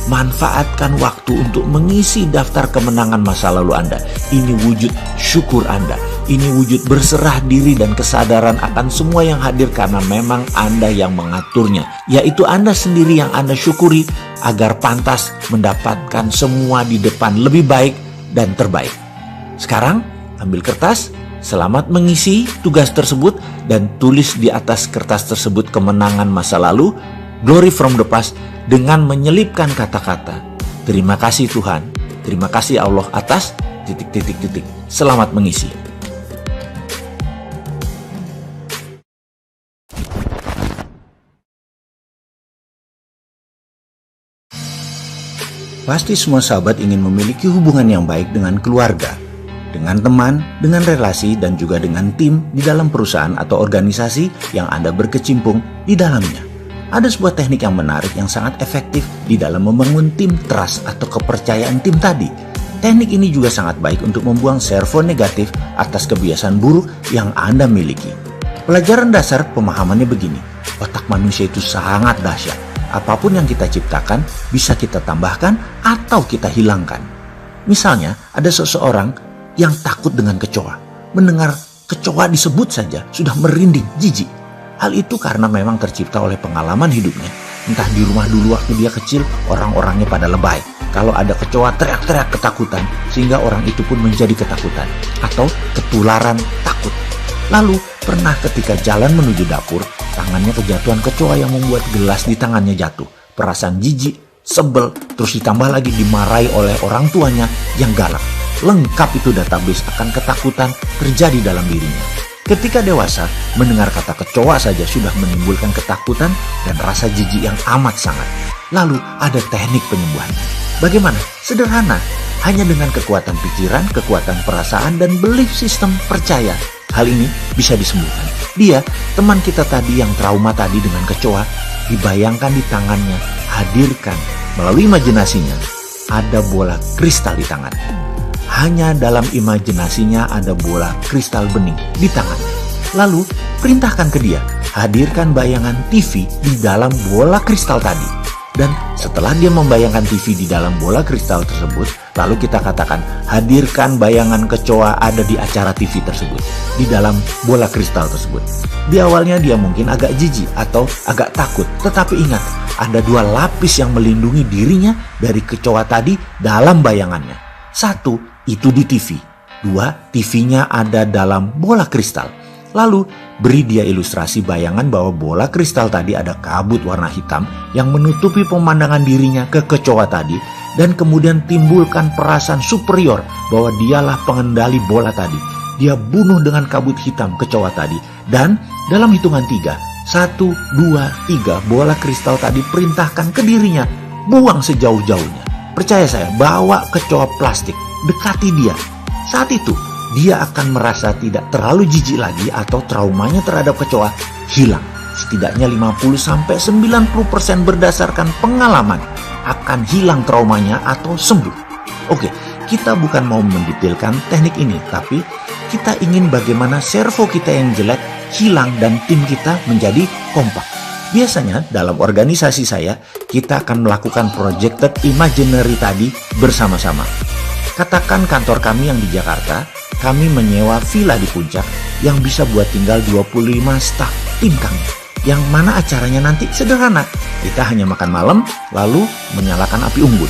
Manfaatkan waktu untuk mengisi daftar kemenangan masa lalu Anda. Ini wujud syukur Anda. Ini wujud berserah diri dan kesadaran akan semua yang hadir karena memang Anda yang mengaturnya. Yaitu Anda sendiri yang Anda syukuri agar pantas mendapatkan semua di depan lebih baik dan terbaik. Sekarang ambil kertas, Selamat mengisi tugas tersebut dan tulis di atas kertas tersebut kemenangan masa lalu, glory from the past, dengan menyelipkan kata-kata, terima kasih Tuhan, terima kasih Allah atas ... Selamat mengisi. Pasti semua sahabat ingin memiliki hubungan yang baik dengan keluarga, dengan teman, dengan relasi, dan juga dengan tim di dalam perusahaan atau organisasi yang Anda berkecimpung di dalamnya. Ada sebuah teknik yang menarik yang sangat efektif di dalam membangun tim trust atau kepercayaan tim tadi. Teknik ini juga sangat baik untuk membuang servo negatif atas kebiasaan buruk yang Anda miliki. Pelajaran dasar pemahamannya begini, otak manusia itu sangat dahsyat. Apapun yang kita ciptakan bisa kita tambahkan atau kita hilangkan. Misalnya ada seseorang yang takut dengan kecoa. Mendengar kecoa disebut saja sudah merinding, jijik. Hal itu karena memang tercipta oleh pengalaman hidupnya. Entah di rumah dulu waktu dia kecil, orang-orangnya pada lebay. Kalau ada kecoa teriak-teriak ketakutan sehingga orang itu pun menjadi ketakutan atau ketularan takut. Lalu pernah ketika jalan menuju dapur, tangannya kejatuhan kecoa yang membuat gelas di tangannya jatuh. Perasaan jijik, sebel, terus ditambah lagi dimarahi oleh orang tuanya yang galak. Lengkap itu database akan ketakutan terjadi dalam dirinya. Ketika dewasa, mendengar kata kecoa saja sudah menimbulkan ketakutan dan rasa jijik yang amat sangat. Lalu ada teknik penyembuhannya. Bagaimana? Sederhana, hanya dengan kekuatan pikiran, kekuatan perasaan, dan belief system percaya. Hal ini bisa disembuhkan. Dia, teman kita tadi yang trauma tadi dengan kecoa, dibayangkan di tangannya, hadirkan melalui imajinasinya, ada bola kristal di tangan. Hanya dalam imajinasinya ada bola kristal bening di tangan. Lalu perintahkan ke dia, hadirkan bayangan TV di dalam bola kristal tadi. Dan setelah dia membayangkan TV di dalam bola kristal tersebut, lalu kita katakan, hadirkan bayangan kecoa ada di acara TV tersebut, di dalam bola kristal tersebut. Di awalnya dia mungkin agak jijik atau agak takut, tetapi ingat, ada dua lapis yang melindungi dirinya dari kecoa tadi dalam bayangannya. Satu, itu di TV. Dua, TV-nya ada dalam bola kristal. Lalu beri dia ilustrasi bayangan bahwa bola kristal tadi ada kabut warna hitam yang menutupi pemandangan dirinya ke kecoa tadi, dan kemudian timbulkan perasaan superior bahwa dialah pengendali bola tadi. Dia bunuh dengan kabut hitam kecoa tadi, dan dalam hitungan 3, 1, 2, 3, bola kristal tadi perintahkan ke dirinya, buang sejauh-jauhnya. Percaya saya, bawa kecoa plastik, dekati dia. Saat itu dia akan merasa tidak terlalu jijik lagi atau traumanya terhadap kecoa hilang. Setidaknya 50-90% berdasarkan pengalaman akan hilang traumanya atau sembuh. Oke, kita bukan mau mendetailkan teknik ini, tapi kita ingin bagaimana servo kita yang jelek hilang dan tim kita menjadi kompak. Biasanya dalam organisasi saya, kita akan melakukan projected imaginary tadi bersama-sama. Katakan kantor kami yang di Jakarta, kami menyewa villa di puncak yang bisa buat tinggal 25 staf tim kami. Yang mana acaranya nanti sederhana. Kita hanya makan malam, lalu menyalakan api unggun.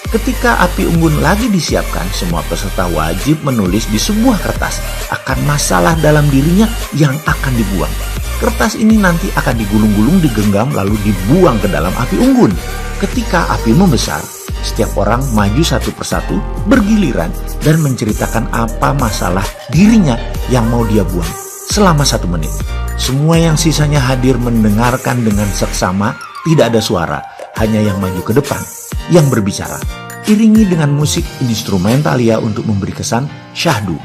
Ketika api unggun lagi disiapkan, semua peserta wajib menulis di sebuah kertas akan masalah dalam dirinya yang akan dibuang. Kertas ini nanti akan digulung-gulung, digenggam, lalu dibuang ke dalam api unggun. Ketika api membesar, setiap orang maju satu persatu bergiliran dan menceritakan apa masalah dirinya yang mau dia buang selama 1 menit. Semua yang sisanya hadir mendengarkan dengan seksama, tidak ada suara, hanya yang maju ke depan yang berbicara. Iringi dengan musik instrumentalia untuk memberi kesan syahdu.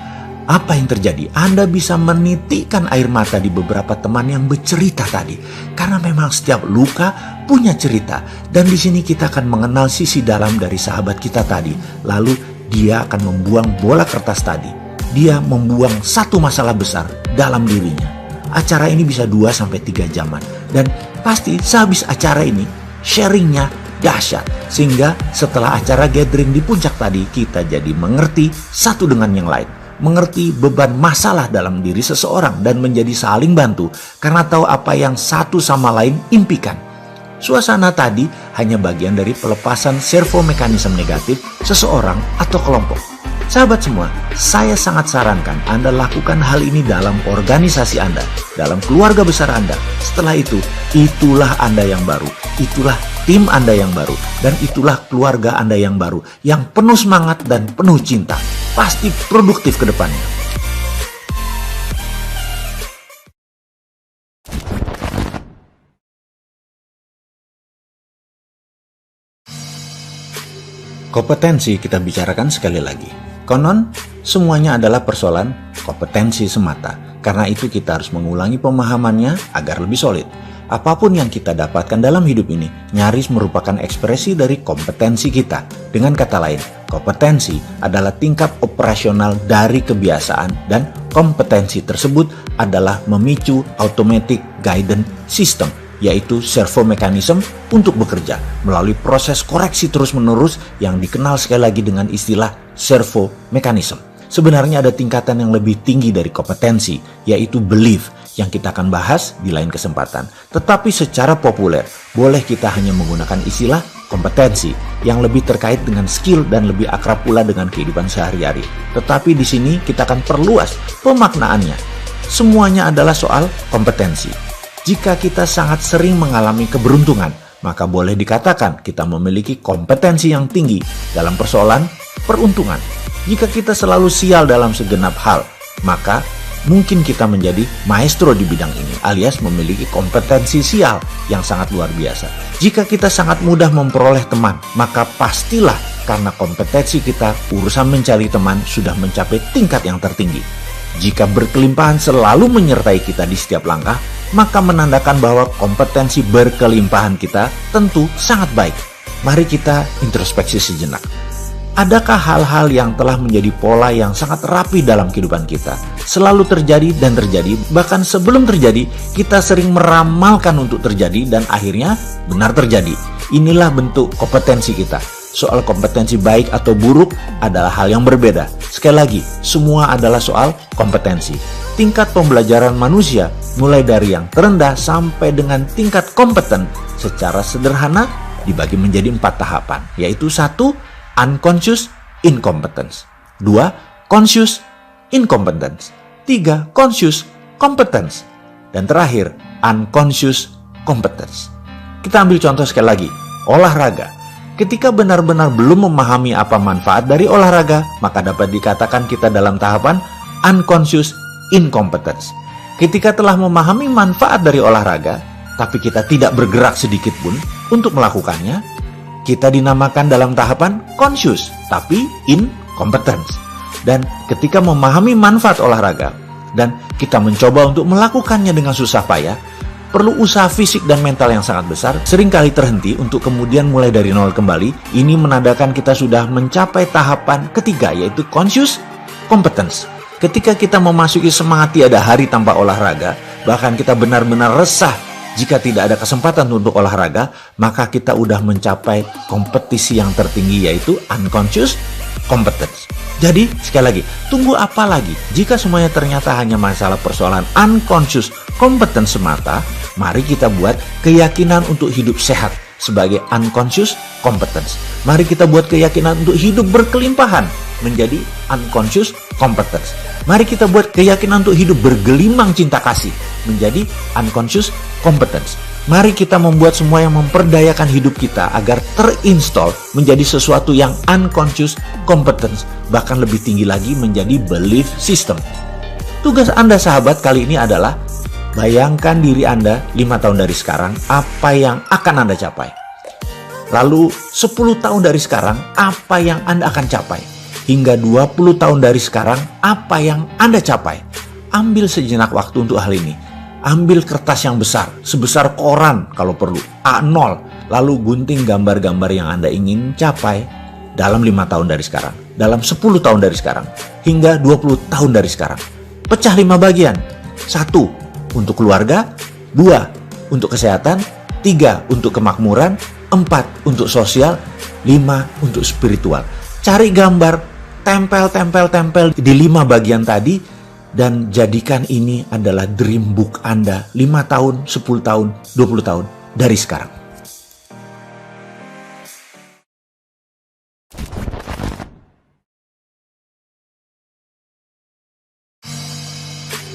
Apa yang terjadi? Anda bisa menitikkan air mata di beberapa teman yang bercerita tadi. Karena memang setiap luka punya cerita. Dan di sini kita akan mengenal sisi dalam dari sahabat kita tadi. Lalu dia akan membuang bola kertas tadi. Dia membuang satu masalah besar dalam dirinya. Acara ini bisa 2-3 jaman. Dan pasti sehabis acara ini, sharingnya dahsyat. Sehingga setelah acara gathering di puncak tadi, kita jadi mengerti satu dengan yang lain. Mengerti beban masalah dalam diri seseorang dan menjadi saling bantu karena tahu apa yang satu sama lain impikan. Suasana tadi hanya bagian dari pelepasan servo mekanisme negatif seseorang atau kelompok. Sahabat semua, saya sangat sarankan Anda lakukan hal ini dalam organisasi Anda, dalam keluarga besar Anda. Setelah itu, itulah Anda yang baru, itulah tim Anda yang baru, dan itulah keluarga Anda yang baru, yang penuh semangat dan penuh cinta. Pasti produktif ke depannya. Kompetensi kita bicarakan sekali lagi. Konon, semuanya adalah persoalan kompetensi semata. Karena itu kita harus mengulangi pemahamannya agar lebih solid. Apapun yang kita dapatkan dalam hidup ini, nyaris merupakan ekspresi dari kompetensi kita. Dengan kata lain, kompetensi adalah tingkat operasional dari kebiasaan dan kompetensi tersebut adalah memicu automatic guidance system, yaitu servo mekanisme untuk bekerja melalui proses koreksi terus-menerus yang dikenal sekali lagi dengan istilah servo mekanisme. Sebenarnya ada tingkatan yang lebih tinggi dari kompetensi, yaitu belief, yang kita akan bahas di lain kesempatan. Tetapi secara populer, boleh kita hanya menggunakan istilah kompetensi yang lebih terkait dengan skill dan lebih akrab pula dengan kehidupan sehari-hari. Tetapi di sini kita akan perluas pemaknaannya. Semuanya adalah soal kompetensi. Jika kita sangat sering mengalami keberuntungan, maka boleh dikatakan kita memiliki kompetensi yang tinggi dalam persoalan peruntungan. Jika kita selalu sial dalam segenap hal, maka mungkin kita menjadi maestro di bidang ini, alias memiliki kompetensi sial yang sangat luar biasa. Jika kita sangat mudah memperoleh teman, maka pastilah karena kompetensi kita, urusan mencari teman sudah mencapai tingkat yang tertinggi. Jika berkelimpahan selalu menyertai kita di setiap langkah, maka menandakan bahwa kompetensi berkelimpahan kita tentu sangat baik. Mari kita introspeksi sejenak. Adakah hal-hal yang telah menjadi pola yang sangat rapi dalam kehidupan kita? Selalu terjadi dan terjadi, bahkan sebelum terjadi, kita sering meramalkan untuk terjadi dan akhirnya benar terjadi. Inilah bentuk kompetensi kita. Soal kompetensi baik atau buruk adalah hal yang berbeda. Sekali lagi, semua adalah soal kompetensi. Tingkat pembelajaran manusia, mulai dari yang terendah sampai dengan tingkat kompeten, secara sederhana dibagi menjadi 4 tahapan, yaitu 1. Unconscious incompetence, 2. Conscious incompetence, 3. Conscious competence, dan terakhir unconscious competence. Kita ambil contoh sekali lagi, olahraga. Ketika benar-benar belum memahami apa manfaat dari olahraga, maka dapat dikatakan kita dalam tahapan unconscious incompetence. Ketika telah memahami manfaat dari olahraga, tapi kita tidak bergerak sedikit pun untuk melakukannya, kita dinamakan dalam tahapan conscious, tapi incompetence. Dan ketika memahami manfaat olahraga, dan kita mencoba untuk melakukannya dengan susah payah, perlu usaha fisik dan mental yang sangat besar, seringkali terhenti untuk kemudian mulai dari nol kembali. Ini menandakan kita sudah mencapai tahapan ketiga, yaitu conscious competence. Ketika kita memasuki semangat tiada hari tanpa olahraga, bahkan kita benar-benar resah jika tidak ada kesempatan untuk olahraga, maka kita udah mencapai kompetisi yang tertinggi, yaitu unconscious competence. Jadi, sekali lagi, tunggu apa lagi? Jika semuanya ternyata hanya masalah persoalan unconscious competence semata, mari kita buat keyakinan untuk hidup sehat sebagai unconscious competence. Mari kita buat keyakinan untuk hidup berkelimpahan menjadi unconscious competence. Mari kita buat keyakinan untuk hidup bergelimang cinta kasih menjadi unconscious competence. Mari kita membuat semua yang memperdayakan hidup kita agar terinstall menjadi sesuatu yang unconscious competence, bahkan lebih tinggi lagi menjadi belief system. Tugas Anda sahabat kali ini adalah bayangkan diri Anda 5 tahun dari sekarang, apa yang akan Anda capai. Lalu 10 tahun dari sekarang, apa yang Anda akan capai. Hingga 20 tahun dari sekarang, apa yang Anda capai. Ambil sejenak waktu untuk hal ini. Ambil kertas yang besar, sebesar koran kalau perlu, A0. Lalu gunting gambar-gambar yang Anda ingin capai dalam 5 tahun dari sekarang, dalam 10 tahun dari sekarang, hingga 20 tahun dari sekarang. Pecah 5 bagian. 1. Untuk keluarga, 2. Untuk kesehatan, 3. Untuk kemakmuran, 4. Untuk sosial, 5. Untuk spiritual. Cari gambar, tempel di 5 bagian tadi, dan jadikan ini adalah dream book Anda 5 tahun, 10 tahun, 20 tahun dari sekarang.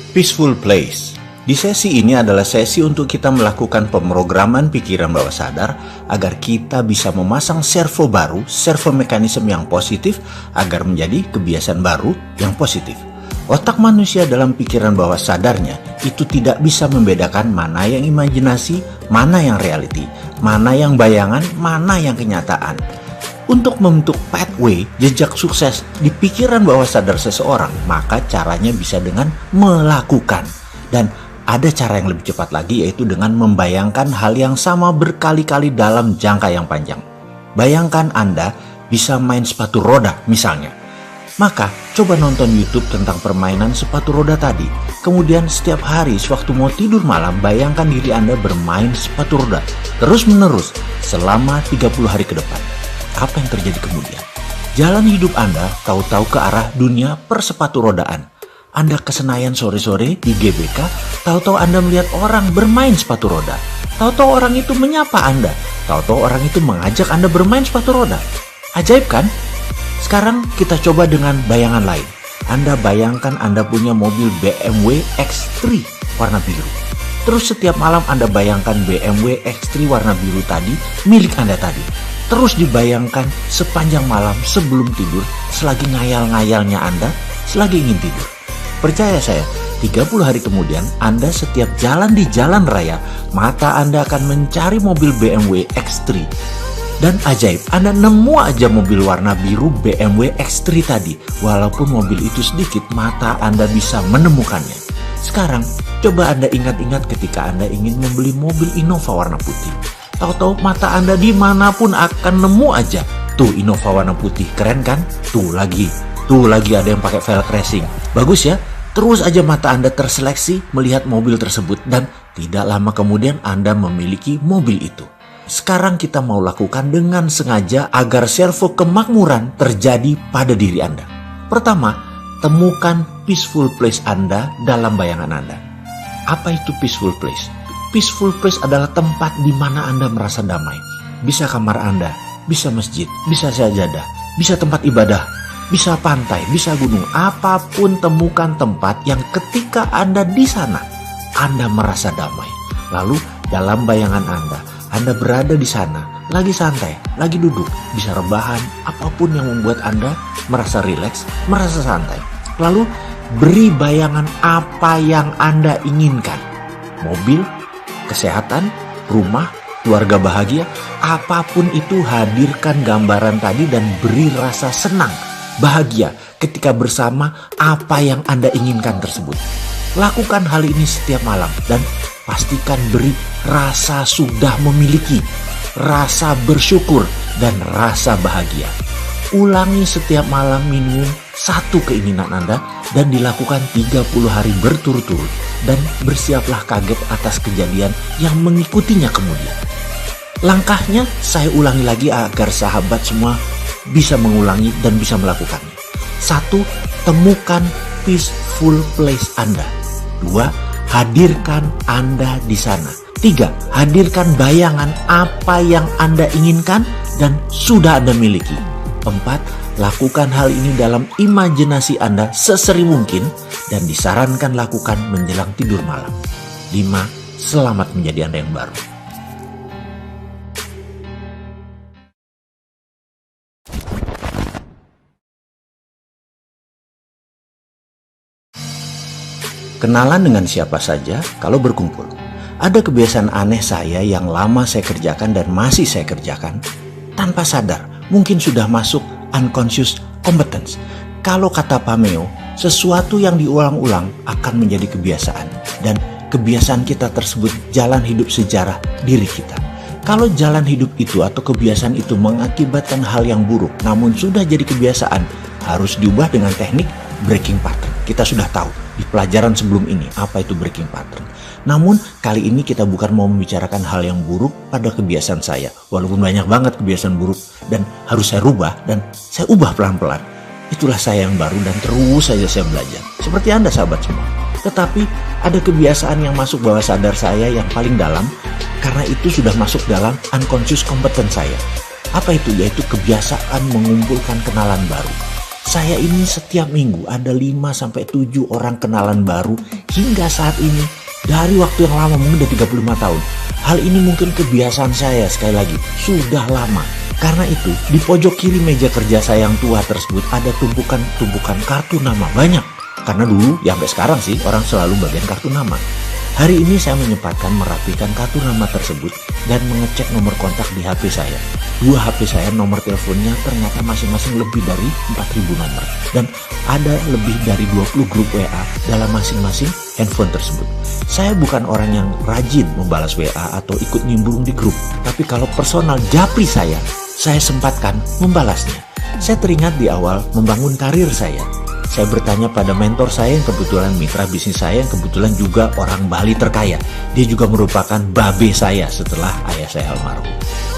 Peaceful Place. Di sesi ini adalah sesi untuk kita melakukan pemrograman pikiran bawah sadar agar kita bisa memasang servo baru, servo mekanisme yang positif agar menjadi kebiasaan baru yang positif. Otak manusia dalam pikiran bawah sadarnya itu tidak bisa membedakan mana yang imajinasi, mana yang reality, mana yang bayangan, mana yang kenyataan. Untuk membentuk pathway, jejak sukses di pikiran bawah sadar seseorang, maka caranya bisa dengan melakukan. Dan ada cara yang lebih cepat lagi, yaitu dengan membayangkan hal yang sama berkali-kali dalam jangka yang panjang. Bayangkan Anda bisa main sepatu roda misalnya. Maka coba nonton YouTube tentang permainan sepatu roda tadi. Kemudian setiap hari sewaktu mau tidur malam, bayangkan diri Anda bermain sepatu roda terus menerus selama 30 hari ke depan. Apa yang terjadi kemudian? Jalan hidup Anda tahu-tahu ke arah dunia persepatu rodaan. Anda ke Senayan sore-sore di GBK, tahu-tahu Anda melihat orang bermain sepatu roda. Tahu-tahu orang itu menyapa Anda. Tahu-tahu orang itu mengajak Anda bermain sepatu roda. Ajaib kan? Sekarang kita coba dengan bayangan lain. Anda bayangkan Anda punya mobil BMW X3 warna biru. Terus setiap malam Anda bayangkan BMW X3 warna biru tadi milik Anda tadi. Terus dibayangkan sepanjang malam sebelum tidur, selagi ngayal-ngayalnya Anda, selagi ingin tidur. Percaya saya, 30 hari kemudian Anda setiap jalan di jalan raya, mata Anda akan mencari mobil BMW X3. Dan ajaib, Anda nemu aja mobil warna biru BMW X3 tadi. Walaupun mobil itu sedikit, mata Anda bisa menemukannya. Sekarang, coba Anda ingat-ingat ketika Anda ingin membeli mobil Innova warna putih. Tahu-tahu mata Anda dimanapun akan nemu aja. Tuh Innova warna putih, keren kan? Tuh lagi ada yang pakai velg racing. Bagus ya? Terus aja mata Anda terseleksi melihat mobil tersebut dan tidak lama kemudian Anda memiliki mobil itu. Sekarang kita mau lakukan dengan sengaja agar servo kemakmuran terjadi pada diri Anda. Pertama, temukan peaceful place Anda dalam bayangan Anda. Apa itu peaceful place? Peaceful place adalah tempat di mana Anda merasa damai. Bisa kamar Anda, bisa masjid, bisa sajadah, bisa tempat ibadah, bisa pantai, bisa gunung. Apapun temukan tempat yang ketika Anda di sana, Anda merasa damai. Lalu dalam bayangan Anda berada di sana, lagi santai, lagi duduk, bisa rebahan, apapun yang membuat Anda merasa rileks, merasa santai. Lalu beri bayangan apa yang Anda inginkan. Mobil, kesehatan, rumah, keluarga bahagia, apapun itu hadirkan gambaran tadi dan beri rasa senang, bahagia ketika bersama apa yang Anda inginkan tersebut. Lakukan hal ini setiap malam dan pastikan beri rasa sudah memiliki, rasa bersyukur, dan rasa bahagia. Ulangi setiap malam minimum satu keinginan Anda dan dilakukan 30 hari berturut-turut dan bersiaplah kaget atas kejadian yang mengikutinya kemudian. Langkahnya saya ulangi lagi agar sahabat semua bisa mengulangi dan bisa melakukannya. 1. Temukan peaceful place Anda. 2. Hadirkan Anda di sana. 3. Hadirkan bayangan apa yang Anda inginkan dan sudah Anda miliki. 4. Lakukan hal ini dalam imajinasi Anda sesering mungkin dan disarankan lakukan menjelang tidur malam. 5. Selamat menjadi Anda yang baru. Kenalan dengan siapa saja kalau berkumpul. Ada kebiasaan aneh saya yang lama saya kerjakan dan masih saya kerjakan tanpa sadar. Mungkin sudah masuk unconscious competence. Kalau kata Pameo, sesuatu yang diulang-ulang akan menjadi kebiasaan. Dan kebiasaan kita tersebut jalan hidup sejarah diri kita. Kalau jalan hidup itu atau kebiasaan itu mengakibatkan hal yang buruk, namun sudah jadi kebiasaan, harus diubah dengan teknik breaking pattern. Kita sudah tahu di pelajaran sebelum ini apa itu breaking pattern. Namun kali ini kita bukan mau membicarakan hal yang buruk pada kebiasaan saya. Walaupun banyak banget kebiasaan buruk dan harus saya rubah dan saya ubah pelan-pelan. Itulah saya yang baru dan terus saja saya belajar. Seperti Anda sahabat semua. Tetapi ada kebiasaan yang masuk bawah sadar saya yang paling dalam karena itu sudah masuk dalam unconscious competence saya. Apa itu? Yaitu kebiasaan mengumpulkan kenalan baru. Saya ini setiap minggu ada 5-7 orang kenalan baru hingga saat ini. Dari waktu yang lama, mungkin udah 35 tahun. Hal ini mungkin kebiasaan saya, sekali lagi, sudah lama. Karena itu, di pojok kiri meja kerja saya yang tua tersebut ada tumpukan kartu nama banyak. Karena dulu, ya sampai sekarang sih, orang selalu bagian kartu nama. Hari ini saya menyempatkan merapikan kartu nama tersebut dan mengecek nomor kontak di HP saya. 2 HP saya nomor teleponnya ternyata masing-masing lebih dari 4.000 nomor. Dan ada lebih dari 20 grup WA dalam masing-masing handphone tersebut. Saya bukan orang yang rajin membalas WA atau ikut nimbrung di grup. Tapi kalau personal japri saya sempatkan membalasnya. Saya teringat di awal membangun karir saya. Saya bertanya pada mentor saya yang kebetulan mitra bisnis saya yang kebetulan juga orang Bali terkaya. Dia juga merupakan babe saya setelah ayah saya almarhum.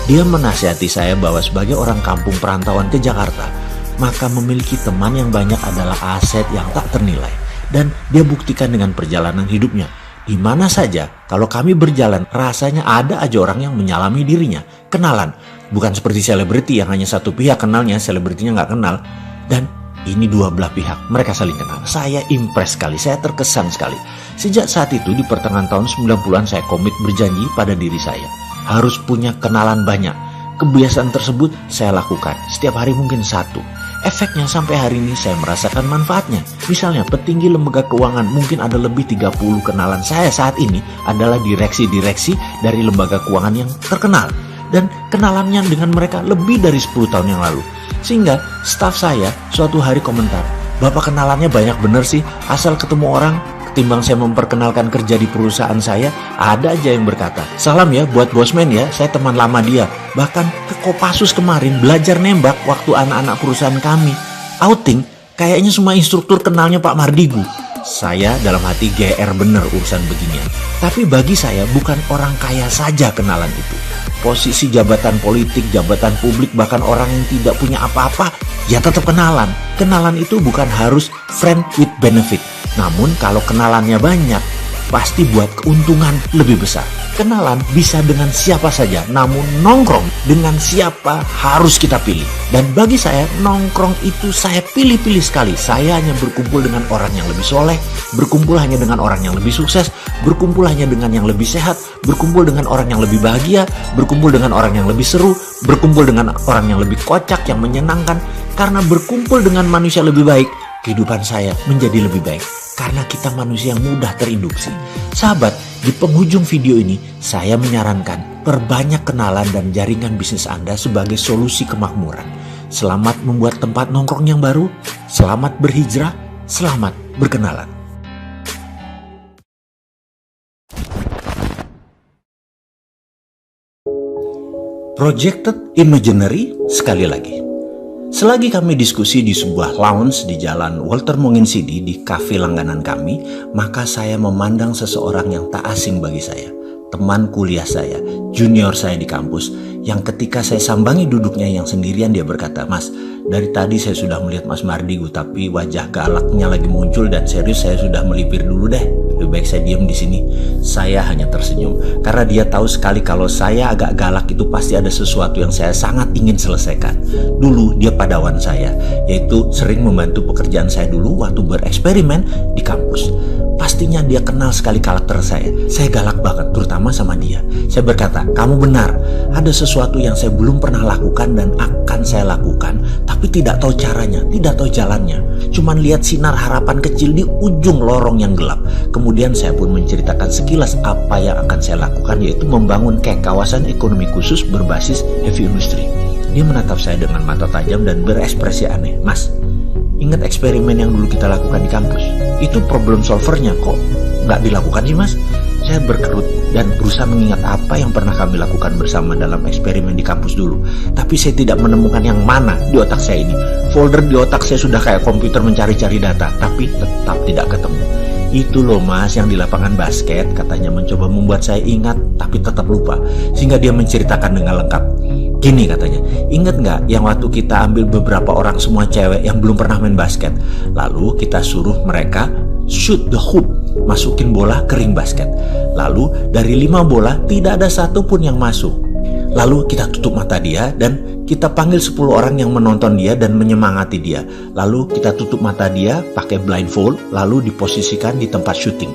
Dia menasihati saya bahwa sebagai orang kampung perantauan ke Jakarta, maka memiliki teman yang banyak adalah aset yang tak ternilai. Dan dia buktikan dengan perjalanan hidupnya. Di mana saja kalau kami berjalan rasanya ada aja orang yang menyalami dirinya. Kenalan. Bukan seperti selebriti yang hanya satu pihak kenalnya, selebritinya nggak kenal. Dan ini dua belah pihak, mereka saling kenal. Saya impress sekali, saya terkesan sekali. Sejak saat itu di pertengahan tahun 90-an saya komit berjanji pada diri saya. Harus punya kenalan banyak. Kebiasaan tersebut saya lakukan, setiap hari mungkin 1. Efeknya sampai hari ini saya merasakan manfaatnya. Misalnya petinggi lembaga keuangan mungkin ada lebih 30 kenalan saya saat ini adalah direksi-direksi dari lembaga keuangan yang terkenal. Dan kenalannya dengan mereka lebih dari 10 tahun yang lalu. Sehingga staf saya suatu hari komentar, "Bapak kenalannya banyak bener sih, asal ketemu orang." Ketimbang saya memperkenalkan kerja di perusahaan saya, ada aja yang berkata, "Salam ya buat bosman ya, saya teman lama dia." Bahkan ke Kopassus kemarin belajar nembak waktu anak-anak perusahaan kami outing, kayaknya semua instruktur kenalnya Pak Mardigu. Saya dalam hati GR bener urusan beginian. Tapi bagi saya bukan orang kaya saja kenalan itu. Posisi jabatan politik, jabatan publik, bahkan orang yang tidak punya apa-apa, ya tetap kenalan. Kenalan itu bukan harus friend with benefit. Namun kalau kenalannya banyak, pasti buat keuntungan lebih besar. Kenalan bisa dengan siapa saja, namun nongkrong dengan siapa harus kita pilih. Dan bagi saya, nongkrong itu saya pilih-pilih sekali. Saya hanya berkumpul dengan orang yang lebih soleh, berkumpul hanya dengan orang yang lebih sukses, berkumpul hanya dengan yang lebih sehat, berkumpul dengan orang yang lebih bahagia, berkumpul dengan orang yang lebih seru, berkumpul dengan orang yang lebih kocak, yang menyenangkan. Karena berkumpul dengan manusia lebih baik, kehidupan saya menjadi lebih baik. Karena kita manusia yang mudah terinduksi. Sahabat, di penghujung video ini saya menyarankan perbanyak kenalan dan jaringan bisnis Anda sebagai solusi kemakmuran. Selamat membuat tempat nongkrong yang baru, selamat berhijrah, selamat berkenalan. Projected Imaginary sekali lagi. Selagi kami diskusi di sebuah lounge di jalan Walter Monginsidi di kafe langganan kami, maka saya memandang seseorang yang tak asing bagi saya. Teman kuliah saya, junior saya di kampus, yang ketika saya sambangi duduknya yang sendirian dia berkata, "Mas, dari tadi saya sudah melihat Mas Mardigu, tapi wajah galaknya lagi muncul dan serius saya sudah melipir dulu deh. Lebih baik saya diam di sini." Saya hanya tersenyum karena dia tahu sekali kalau saya agak galak itu pasti ada sesuatu yang saya sangat ingin selesaikan. Dulu dia padawan saya, yaitu sering membantu pekerjaan saya dulu waktu bereksperimen di kampus. Pastinya dia kenal sekali karakter saya. Saya galak banget, terutama sama dia. Saya berkata, "Kamu benar, ada sesuatu yang saya belum pernah lakukan dan akan saya lakukan, tapi tidak tahu caranya, tidak tahu jalannya. Cuman lihat sinar harapan kecil di ujung lorong yang gelap." Kemudian saya pun menceritakan sekilas apa yang akan saya lakukan, yaitu membangun kayak kawasan ekonomi khusus berbasis heavy industry. Dia menatap saya dengan mata tajam dan berekspresi aneh. "Mas, ingat eksperimen yang dulu kita lakukan di kampus? Itu problem solvernya kok nggak dilakukan sih, Mas?" Saya berkerut dan berusaha mengingat apa yang pernah kami lakukan bersama dalam eksperimen di kampus dulu. Tapi saya tidak menemukan yang mana di otak saya ini. Folder di otak saya sudah kayak komputer mencari-cari data, tapi tetap tidak ketemu. "Itu loh Mas yang di lapangan basket," katanya, mencoba membuat saya ingat tapi tetap lupa. Sehingga dia menceritakan dengan lengkap. Gini katanya, "Ingat nggak yang waktu kita ambil beberapa orang semua cewek yang belum pernah main basket? Lalu kita suruh mereka shoot the hoop, masukin bola ke ring basket. Lalu dari 5 bola tidak ada satu pun yang masuk. Lalu kita tutup mata dia dan kita panggil 10 orang yang menonton dia dan menyemangati dia. Lalu kita tutup mata dia pakai blindfold, lalu diposisikan di tempat syuting.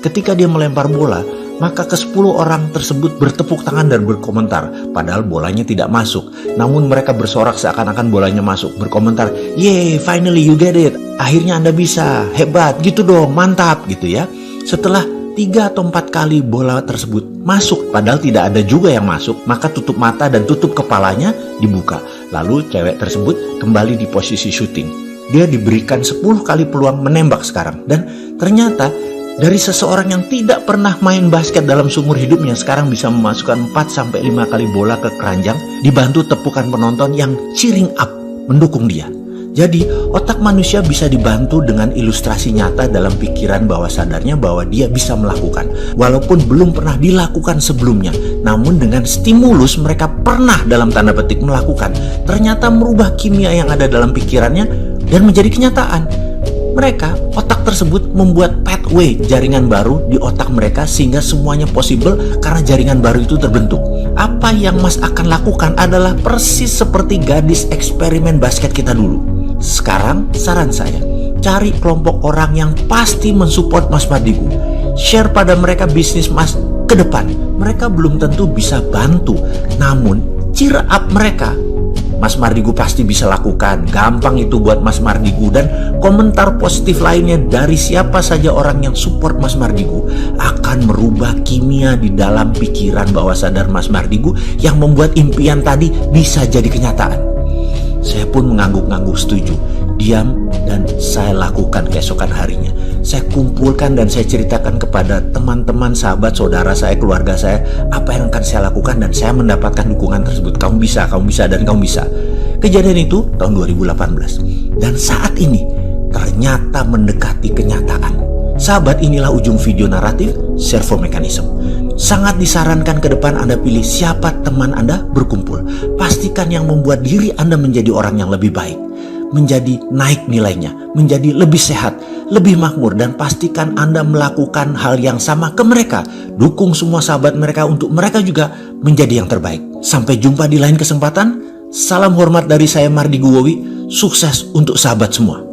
Ketika dia melempar bola, maka ke-10 orang tersebut bertepuk tangan dan berkomentar, padahal bolanya tidak masuk. Namun mereka bersorak seakan-akan bolanya masuk, berkomentar, "Yeay, finally you get it. Akhirnya Anda bisa, hebat, gitu dong, mantap," gitu ya. Setelah 3 atau 4 kali bola tersebut masuk, padahal tidak ada juga yang masuk, maka tutup mata dan tutup kepalanya, dibuka. Lalu cewek tersebut kembali di posisi syuting. Dia diberikan 10 kali peluang menembak sekarang. Dan ternyata dari seseorang yang tidak pernah main basket dalam seumur hidupnya, sekarang bisa memasukkan 4-5 kali bola ke keranjang, dibantu tepukan penonton yang cheering up, mendukung dia. Jadi, otak manusia bisa dibantu dengan ilustrasi nyata dalam pikiran bawah sadarnya bahwa dia bisa melakukan. Walaupun belum pernah dilakukan sebelumnya, namun dengan stimulus mereka pernah dalam tanda petik melakukan. Ternyata merubah kimia yang ada dalam pikirannya dan menjadi kenyataan. Mereka, otak tersebut membuat pathway jaringan baru di otak mereka sehingga semuanya possible karena jaringan baru itu terbentuk. Apa yang Mas akan lakukan adalah persis seperti gadis eksperimen basket kita dulu. Sekarang saran saya, cari kelompok orang yang pasti mensupport Mas Mardigu. Share pada mereka bisnis Mas ke depan. Mereka belum tentu bisa bantu, namun cheer up mereka. Mas Mardigu pasti bisa lakukan. Gampang itu buat Mas Mardigu. Dan komentar positif lainnya dari siapa saja orang yang support Mas Mardigu akan merubah kimia di dalam pikiran bawah sadar Mas Mardigu yang membuat impian tadi bisa jadi kenyataan. Saya pun mengangguk-angguk setuju. Diam dan saya lakukan keesokan harinya. Saya kumpulkan dan saya ceritakan kepada teman-teman, sahabat, saudara saya, keluarga saya, apa yang akan saya lakukan, dan saya mendapatkan dukungan tersebut. Kamu bisa, dan kamu bisa. Kejadian itu tahun 2018. Dan saat ini ternyata mendekati kenyataan. Sahabat, inilah ujung video naratif servo mechanism. Sangat disarankan ke depan Anda pilih siapa teman Anda berkumpul. Pastikan yang membuat diri Anda menjadi orang yang lebih baik, menjadi naik nilainya, menjadi lebih sehat, lebih makmur, dan pastikan Anda melakukan hal yang sama ke mereka. Dukung semua sahabat mereka untuk mereka juga menjadi yang terbaik. Sampai jumpa di lain kesempatan. Salam hormat dari saya Mardigu Wowi. Sukses untuk sahabat semua.